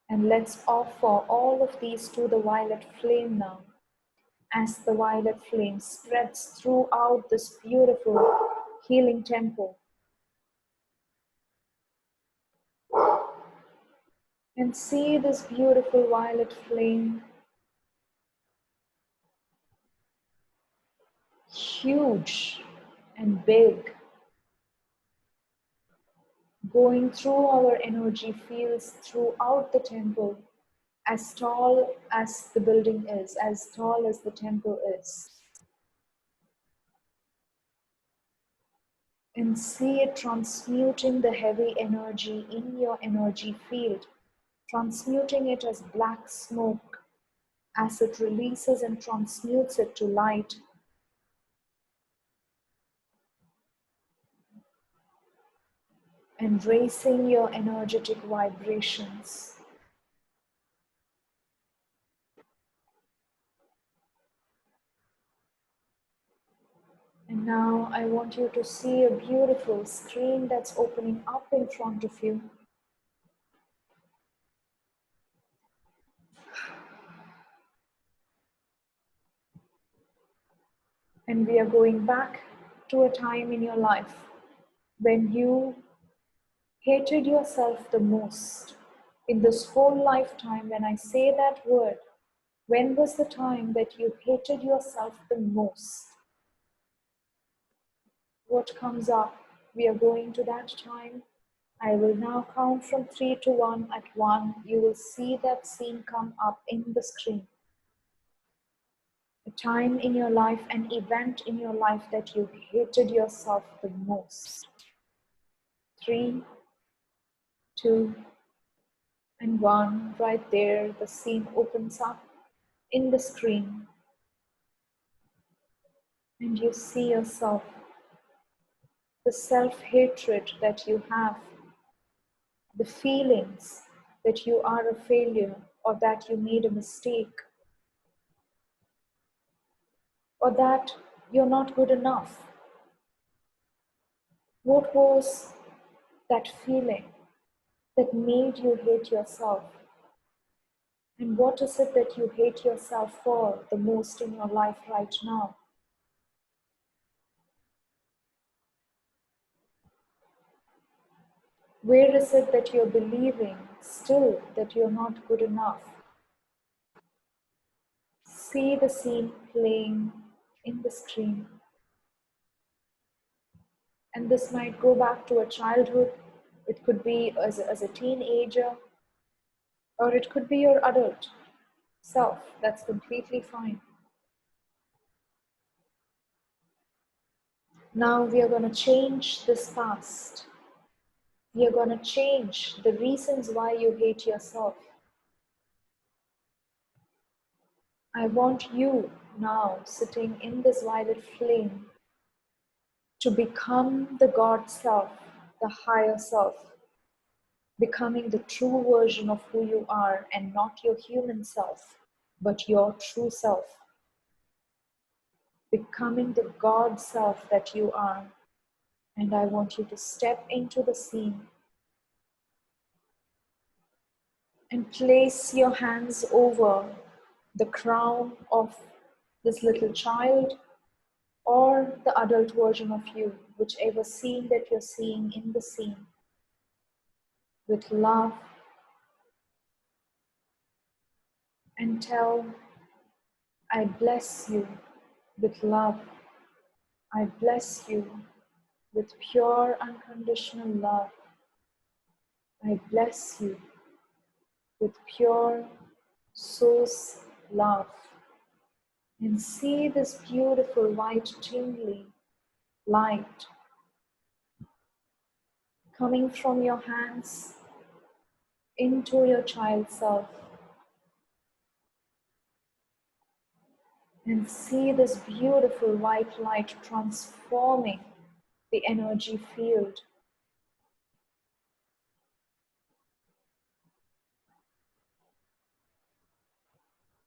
And let's offer all of these to the violet flame now, as the violet flame spreads throughout this beautiful healing temple. And see this beautiful violet flame, huge and big, going through our energy fields throughout the temple, as tall as the building is, as tall as the temple is. And see it transmuting the heavy energy in your energy field, transmuting it as black smoke, as it releases and transmutes it to light. And raising your energetic vibrations. And now I want you to see a beautiful screen that's opening up in front of you. And we are going back to a time in your life when you hated yourself the most. In this whole lifetime, when I say that word, when was the time that you hated yourself the most? What comes up? We are going to that time. I will now count from 3 to 1. At 1, you will see that scene come up in the screen. A time in your life, an event in your life that you hated yourself the most. 3, 2, and 1. Right there, the scene opens up in the screen. And you see yourself, the self-hatred that you have, the feelings that you are a failure or that you made a mistake or that you're not good enough. What was that feeling that made you hate yourself? And what is it that you hate yourself for the most in your life right now? Where is it that you're believing still that you're not good enough? See the scene playing in the screen. And this might go back to a childhood. It could be as a teenager, or it could be your adult self. That's completely fine. Now we are going to change this past. We are going to change the reasons why you hate yourself. I want you now, sitting in this violet flame, to become the God self, the higher self, becoming the true version of who you are, and not your human self, but your true self. Becoming the God self that you are. And I want you to step into the scene and place your hands over the crown of this little child or the adult version of you, whichever scene that you're seeing in the scene, with love, and tell, I bless you with love. I bless you with pure unconditional love. I bless you with pure source love. And see this beautiful white tingly light coming from your hands into your child self. And see this beautiful white light transforming the energy field.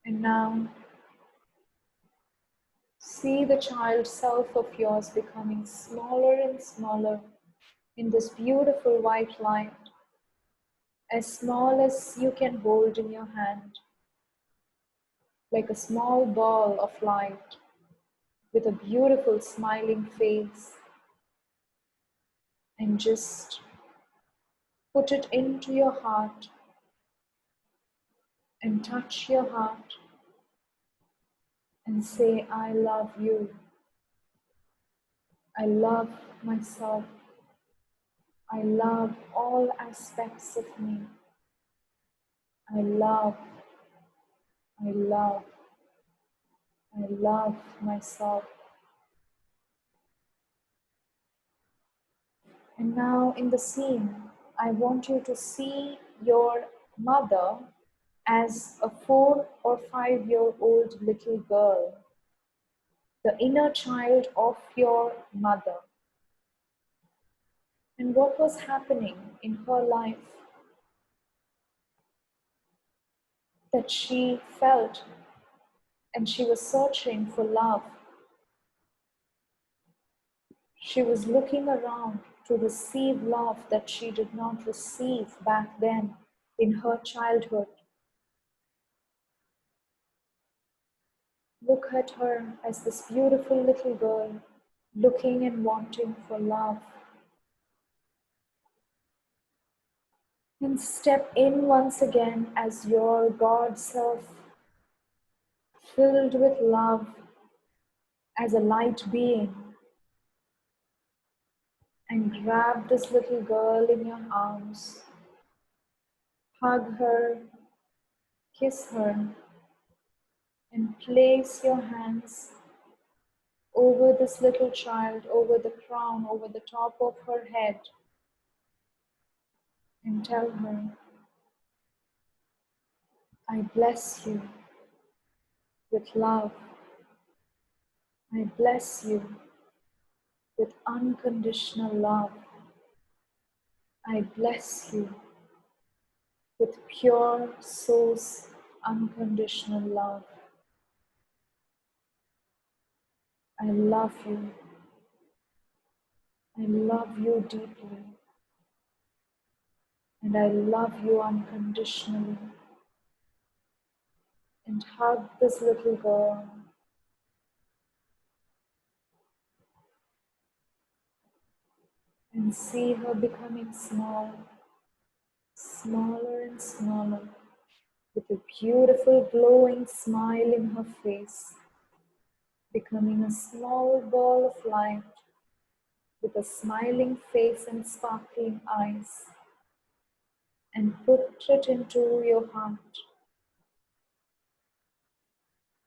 And now, see the child self of yours becoming smaller and smaller in this beautiful white light, as small as you can hold in your hand, like a small ball of light with a beautiful smiling face. And just put it into your heart and touch your heart and say, I love you. I love myself. I love all aspects of me. I love, I love, I love myself. And now in the scene, I want you to see your mother as a 4 or 5-year-old little girl, the inner child of your mother. And what was happening in her life that she felt, and she was searching for love. She was looking around to receive love that she did not receive back then in her childhood. Look at her as this beautiful little girl, looking and wanting for love. And step in once again as your God self, filled with love, as a light being, and grab this little girl in your arms, hug her, kiss her, and place your hands over this little child, over the crown, over the top of her head, and tell her, I bless you with love. I bless you with unconditional love. I bless you with pure source unconditional love. I love you. I love you deeply. And I love you unconditionally. And hug this little girl. And see her becoming small, smaller and smaller, with a beautiful glowing smile in her face, becoming a small ball of light with a smiling face and sparkling eyes, and put it into your heart.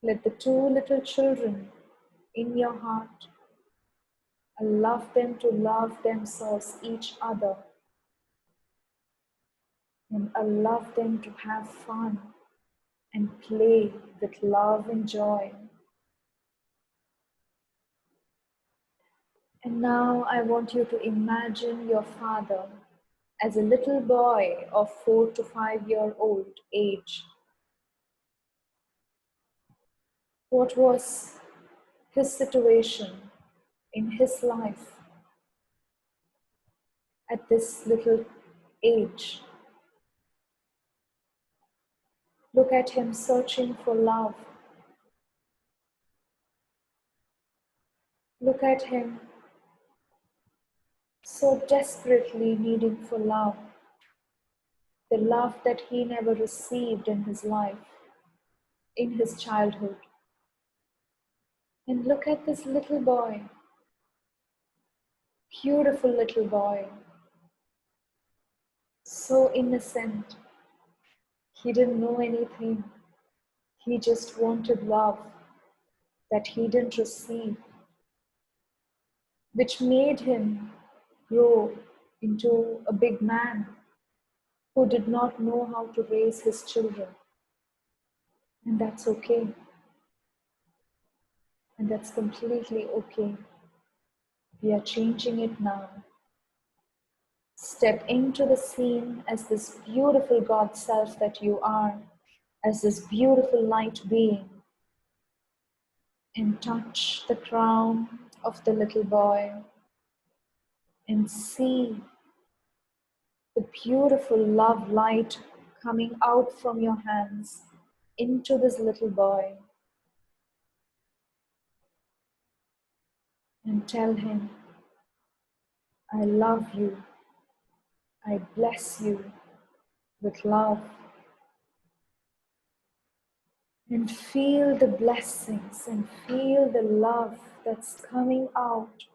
Let the two little children in your heart allow them to love themselves, each other, and allow them to have fun and play with love and joy. And now I want you to imagine your father as a little boy of 4 to 5-year-old age. What was his situation in his life at this little age? Look at him searching for love. Look at him so desperately needing for love, the love that he never received in his life, in his childhood. And look at this little boy, beautiful little boy, so innocent. He didn't know anything. He just wanted love that he didn't receive, which made him grow into a big man who did not know how to raise his children. And that's okay. And that's completely okay. We are changing it now. Step into the scene as this beautiful God self that you are, as this beautiful light being, and touch the crown of the little boy and see the beautiful love light coming out from your hands into this little boy, and tell him, I love you. I bless you with love. And feel the blessings and feel the love that's coming out,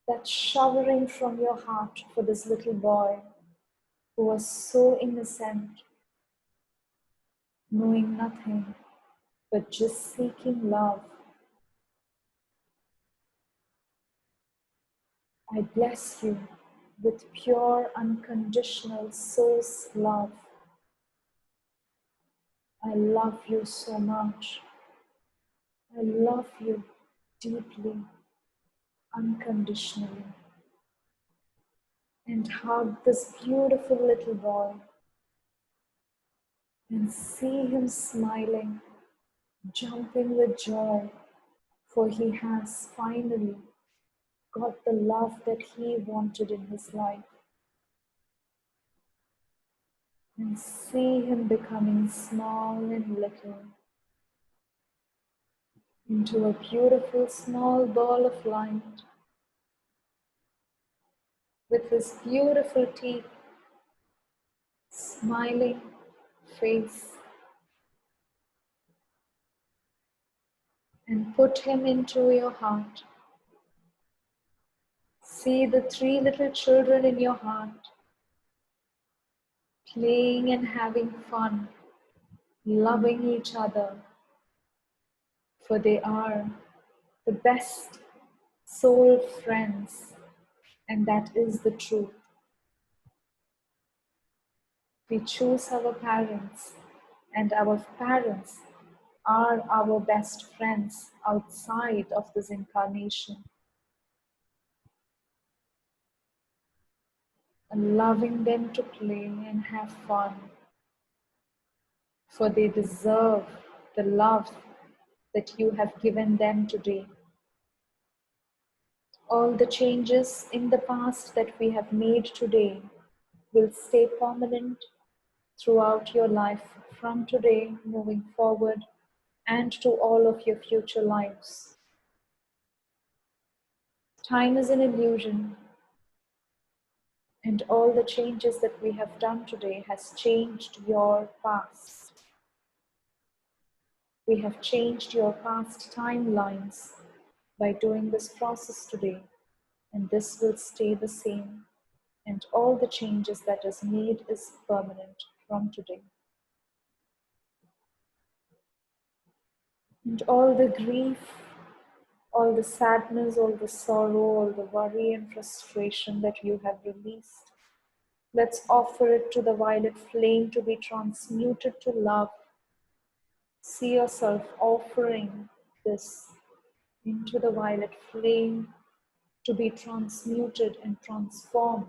that's showering from your heart for this little boy who was so innocent, knowing nothing but just seeking love. I bless you with pure, unconditional source love. I love you so much. I love you deeply, unconditionally. And hug this beautiful little boy and see him smiling, jumping with joy, for he has finally got the love that he wanted in his life. And see him becoming small and little, into a beautiful small ball of light with his beautiful teeth, smiling face, and put him into your heart. See the three little children in your heart, playing and having fun, loving each other, for they are the best soul friends, and that is the truth. We choose our parents, and our parents are our best friends outside of this incarnation. Allowing them to play and have fun, for they deserve the love that you have given them today. All the changes in the past that we have made today will stay permanent throughout your life from today moving forward and to all of your future lives. Time is an illusion, and all the changes that we have done today has changed your past. We have changed your past timelines by doing this process today, and this will stay the same, and all the changes that is made is permanent from today. And all the grief, all the sadness, all the sorrow, all the worry and frustration that you have released, let's offer it to the violet flame to be transmuted to love. See yourself offering this into the violet flame to be transmuted and transformed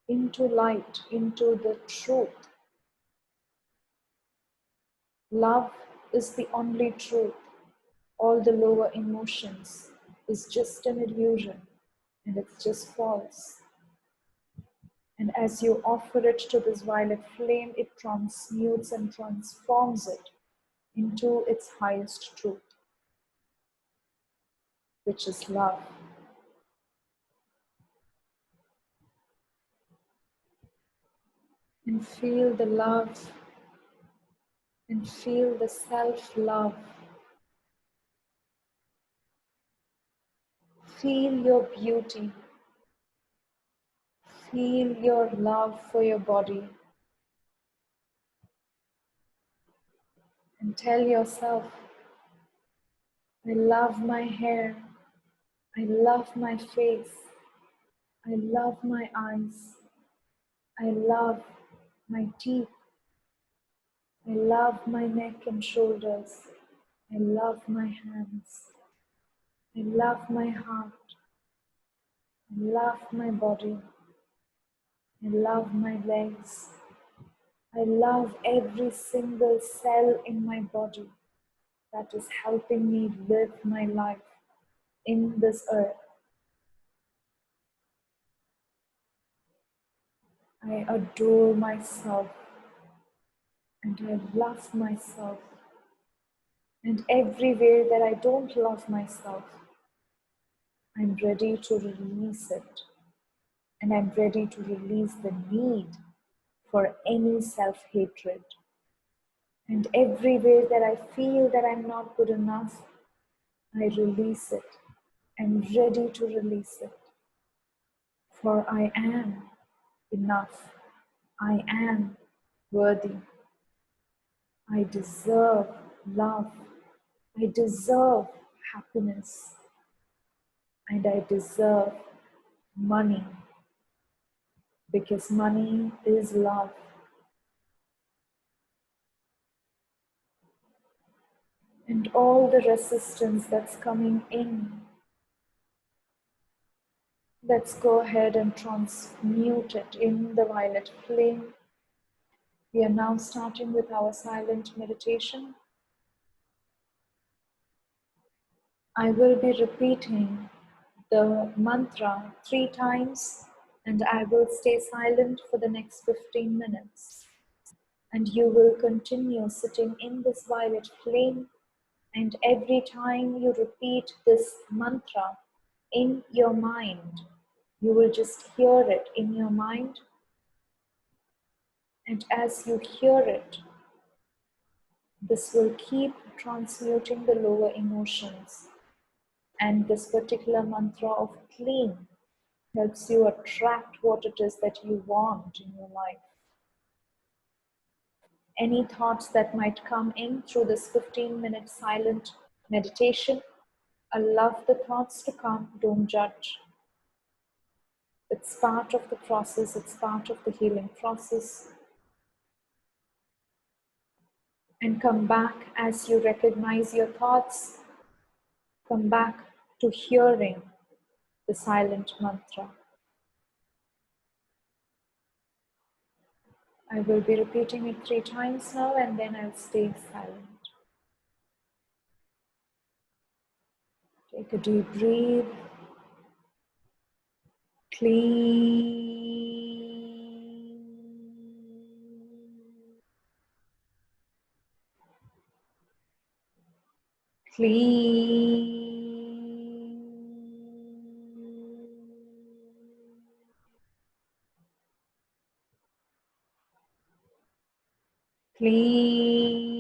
into light, into the truth. Love is the only truth. All the lower emotions is just an illusion, and it's just false. And as you offer it to this violet flame, it transmutes and transforms it into its highest truth, which is love. And feel the love, and feel the self-love. Feel your beauty. Feel your love for your body. And tell yourself, I love my hair. I love my face. I love my eyes. I love my teeth. I love my neck and shoulders. I love my hands. I love my heart. I love my body. I love my legs. I love every single cell in my body that is helping me live my life in this earth. I adore myself and I love myself. And everywhere that I don't love myself, I'm ready to release it. And I'm ready to release the need for any self-hatred. And everywhere that I feel that I'm not good enough, I release it. I'm ready to release it. For I am enough. I am worthy. I deserve love. I deserve happiness. And I deserve money. Because money is love. And all the resistance that's coming in, let's go ahead and transmute it in the violet flame. We are now starting with our silent meditation. I will be repeating the mantra 3 times, and I will stay silent for the next 15 minutes. And you will continue sitting in this violet flame And every time you repeat this mantra in your mind, you will just hear it in your mind. And as you hear it, this will keep transmuting the lower emotions. And this particular mantra of clean helps you attract what it is that you want in your life. Any thoughts that might come in through this 15-minute silent meditation, allow the thoughts to come, don't judge. It's part of the process, it's part of the healing process. And come back as you recognize your thoughts, come back to hearing the silent mantra. I will be repeating it 3 times now and then I'll stay silent. Take a deep breath. Clean. Clean. Clean.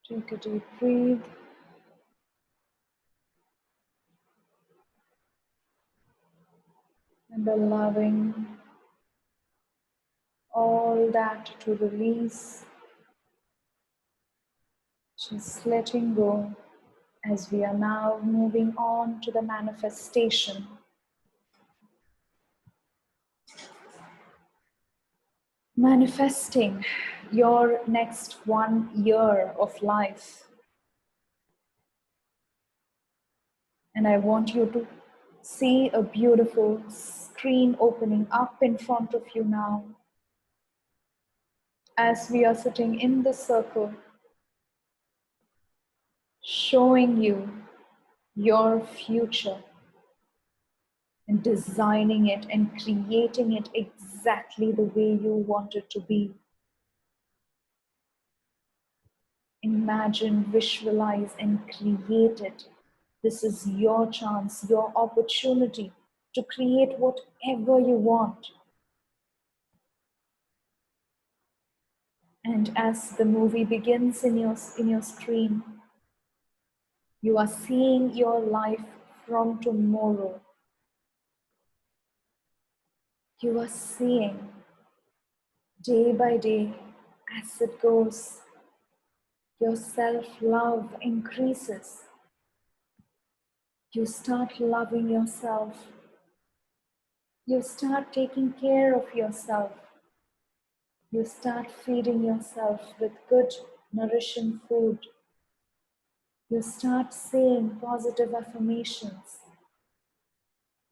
Take a deep breath. And allowing all that to release, just letting go as we are now moving on to the manifestation. Manifesting your next 1 year of life. And I want you to see a beautiful screen opening up in front of you now as we are sitting in the circle, showing you your future and designing it and creating it exactly the way you want it to be. Imagine, visualize, and create it. This is your chance, your opportunity to create whatever you want. And as the movie begins in your screen, you are seeing your life from tomorrow. You are seeing day by day as it goes, your self-love increases. You start loving yourself. You start taking care of yourself. You start feeding yourself with good, nourishing food. You start saying positive affirmations.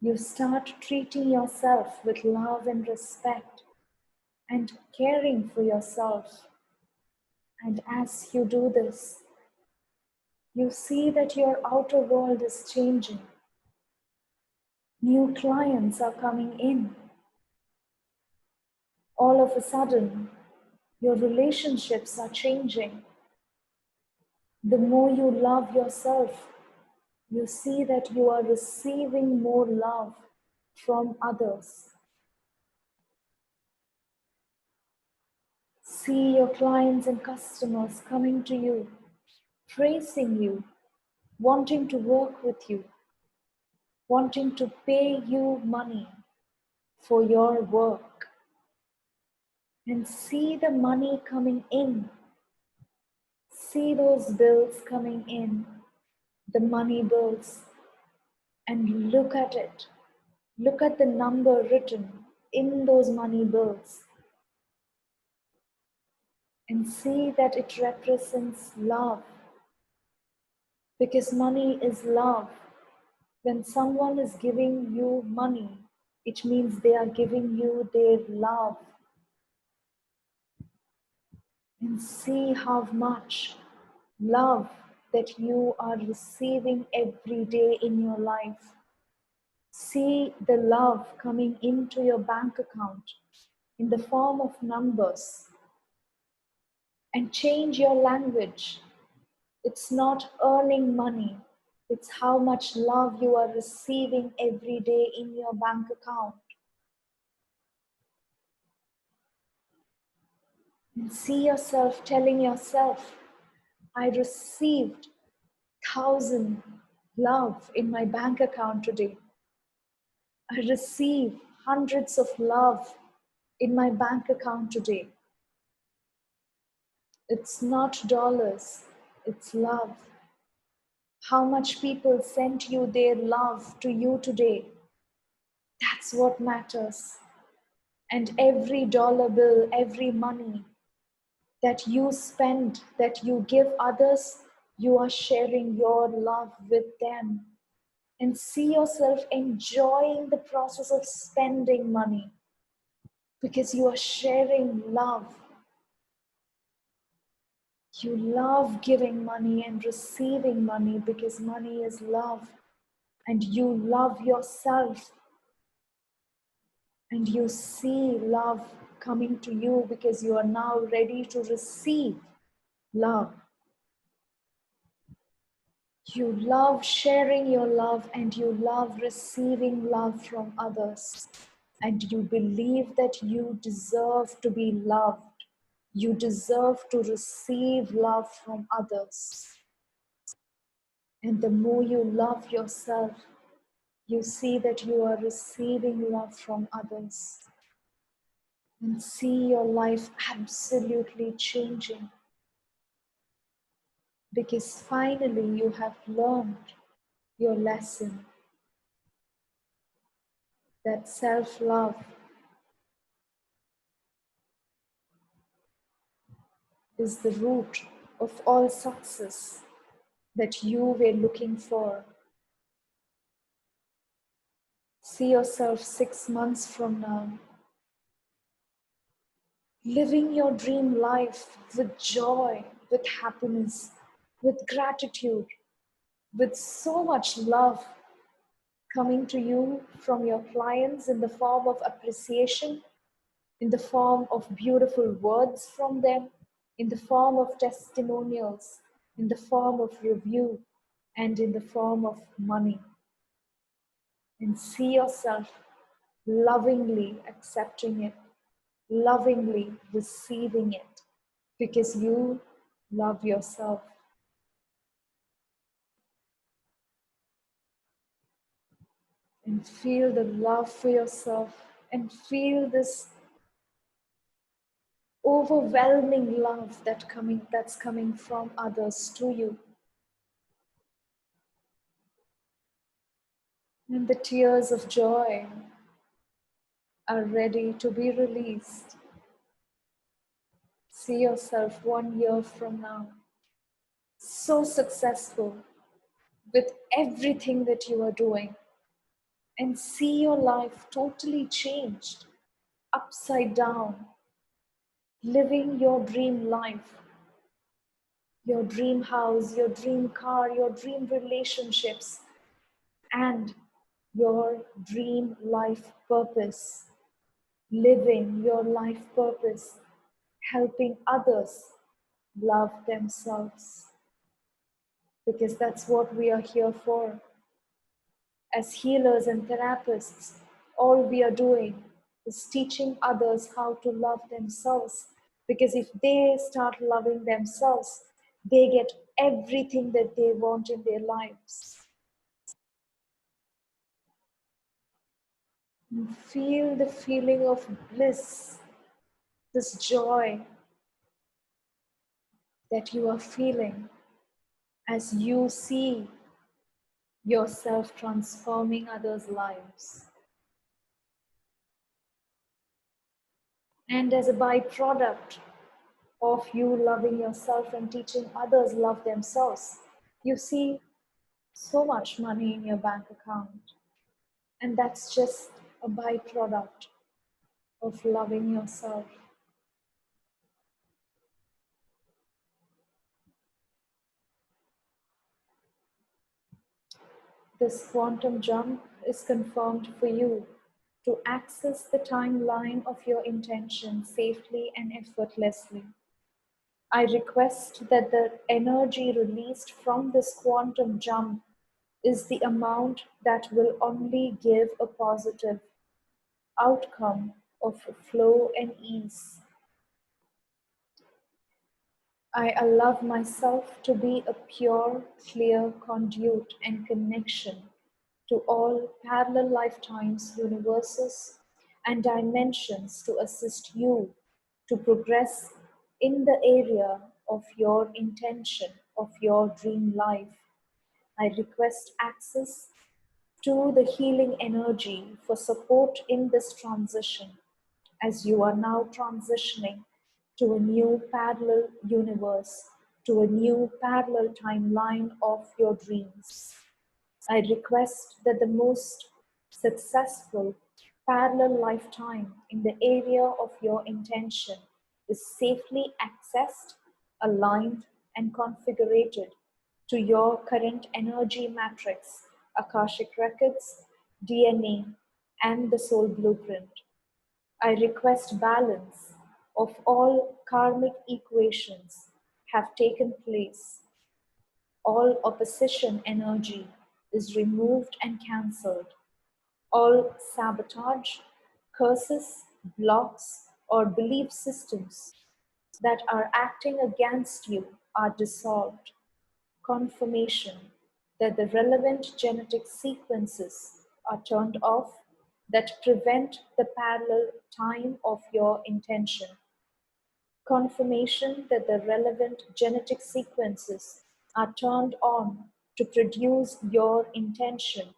You start treating yourself with love and respect and caring for yourself. And as you do this, you see that your outer world is changing. New clients are coming in. All of a sudden, your relationships are changing. The more you love yourself, you see that you are receiving more love from others. See your clients and customers coming to you, praising you, wanting to work with you, wanting to pay you money for your work. And see the money coming in. See those bills coming in, the money bills, and look at it. Look at the number written in those money bills and see that it represents love, because money is love. When someone is giving you money, it means they are giving you their love. And see how much love that you are receiving every day in your life. See the love coming into your bank account in the form of numbers. And change your language. It's not earning money. It's how much love you are receiving every day in your bank account. And see yourself telling yourself, I received 1,000 love in my bank account today. I receive hundreds of love in my bank account today. It's not dollars, it's love. How much people sent you their love to you today? That's what matters. And every dollar bill, every money that you spend, that you give others, you are sharing your love with them. And see yourself enjoying the process of spending money because you are sharing love. You love giving money and receiving money because money is love. And you love yourself. And you see love coming to you because you are now ready to receive love. You love sharing your love and you love receiving love from others. And you believe that you deserve to be loved. You deserve to receive love from others. And the more you love yourself, you see that you are receiving love from others. And see your life absolutely changing. Because finally you have learned your lesson that self-love is the root of all success that you were looking for. See yourself 6 months from now, living your dream life with joy, with happiness, with gratitude, with so much love coming to you from your clients in the form of appreciation, in the form of beautiful words from them, in the form of testimonials, in the form of review, and in the form of money. And see yourself lovingly accepting it, lovingly receiving it, because you love yourself. And feel the love for yourself, and feel this overwhelming love that's coming from others to you. And the tears of joy are ready to be released. See yourself 1 year from now, so successful with everything that you are doing, and see your life totally changed, upside down, living your dream life, your dream house, your dream car, your dream relationships, and your dream life purpose, living your life purpose, helping others love themselves. Because that's what we are here for. As healers and therapists, all we are doing is teaching others how to love themselves. Because if they start loving themselves, they get everything that they want in their lives. And feel the feeling of bliss, this joy that you are feeling as you see yourself transforming others' lives. And as a byproduct of you loving yourself and teaching others love themselves, you see so much money in your bank account. And that's just a byproduct of loving yourself. This quantum jump is confirmed for you to access the timeline of your intention safely and effortlessly. I request that the energy released from this quantum jump is the amount that will only give a positive outcome of flow and ease. I allow myself to be a pure, clear conduit and connection to all parallel lifetimes, universes, and dimensions to assist you to progress in the area of your intention, of your dream life. I request access to the healing energy for support in this transition, as you are now transitioning to a new parallel universe, to a new parallel timeline of your dreams. I request that the most successful parallel lifetime in the area of your intention is safely accessed, aligned, and configured to your current energy matrix, Akashic Records, DNA, and the Soul Blueprint. I request balance of all karmic equations have taken place. All opposition energy is removed and cancelled. All sabotage, curses, blocks, or belief systems that are acting against you are dissolved. Confirmation that the relevant genetic sequences are turned off that prevent the parallel time of your intention. Confirmation that the relevant genetic sequences are turned on to produce your intention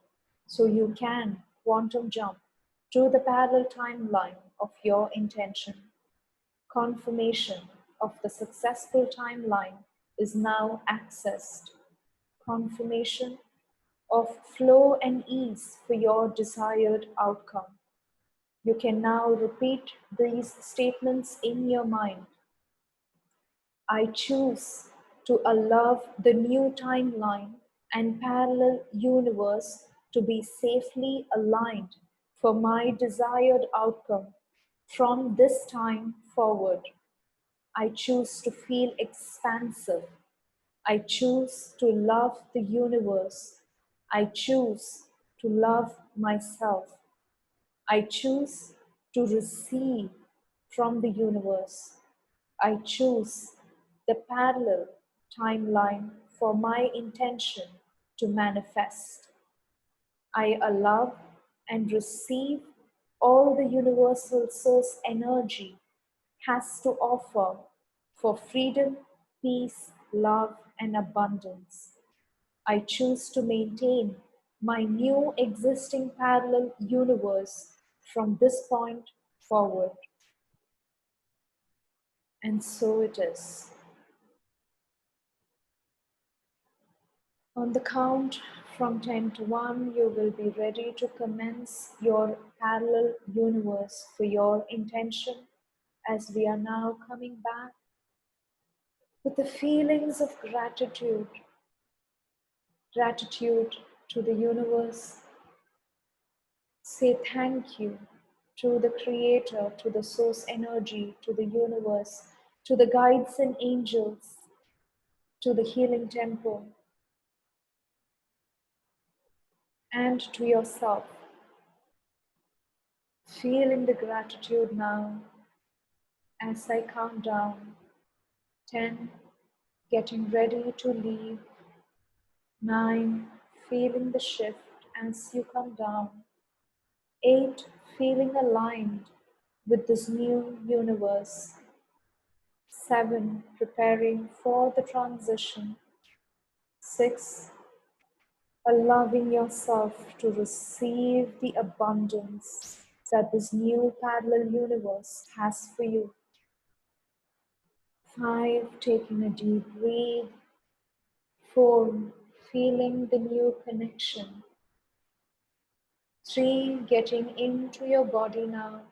so you can quantum jump to the parallel timeline of your intention. Confirmation of the successful timeline is now accessed. Confirmation of flow and ease for your desired outcome. You can now repeat these statements in your mind. I choose to allow the new timeline and parallel universe to be safely aligned for my desired outcome from this time forward. I choose to feel expansive. I choose to love the universe. I choose to love myself. I choose to receive from the universe. I choose the parallel timeline for my intention to manifest. I allow and receive all the universal source energy has to offer for freedom, peace, love, and abundance. I choose to maintain my new existing parallel universe from this point forward. And so it is. On the count from 10 to 1, you will be ready to commence your parallel universe for your intention, as we are now coming back with the feelings of gratitude. Gratitude to the universe. Say thank you to the Creator, to the source energy, to the universe, to the guides and angels, to the healing temple, and to yourself. Feeling the gratitude now as I count down. 10, getting ready to leave. 9, feeling the shift as you come down. 8, feeling aligned with this new universe. 7, preparing for the transition. 6, allowing yourself to receive the abundance that this new parallel universe has for you. 5, taking a deep breath. 4, feeling the new connection. 3, getting into your body now.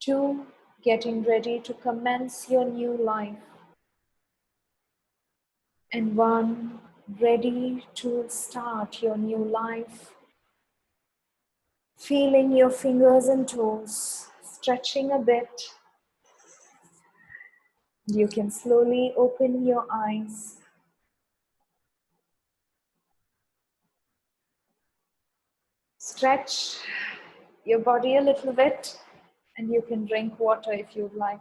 2, getting ready to commence your new life. And 1, ready to start your new life. Feeling your fingers and toes, stretching a bit. You can slowly open your eyes. Stretch your body a little bit, and you can drink water if you'd like.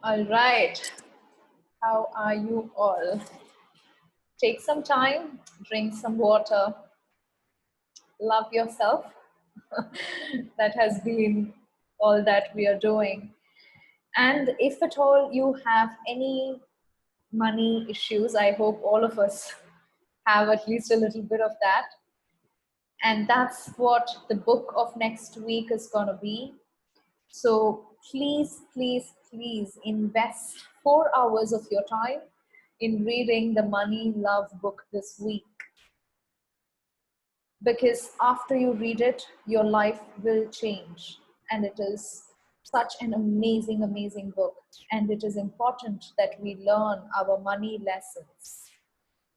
All right. How are you all? Take some time, drink some water, love yourself. That has been all that we are doing. And if at all you have any money issues, I hope all of us have at least a little bit of that. And that's what the book of next week is going to be. So please, please, please invest 4 hours of your time in reading the Money Love book this week. Because after you read it, your life will change. And it is such an amazing, amazing book. And it is important that we learn our money lessons.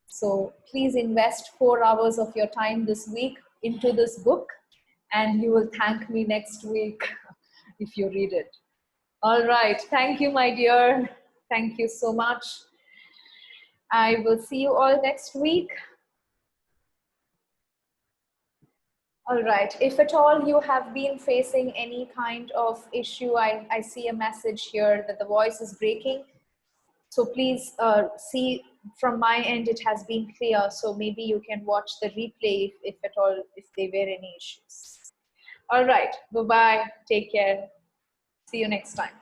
So please invest 4 hours of your time this week into this book, and you will thank me next week if you read it. All right. Thank you, my dear. Thank you so much. I will see you all next week. All right. If at all you have been facing any kind of issue, I see a message here that the voice is breaking. So please see from my end, it has been clear. So maybe you can watch the replay if at all, if there were any issues. All right. Bye-bye. Take care. See you next time.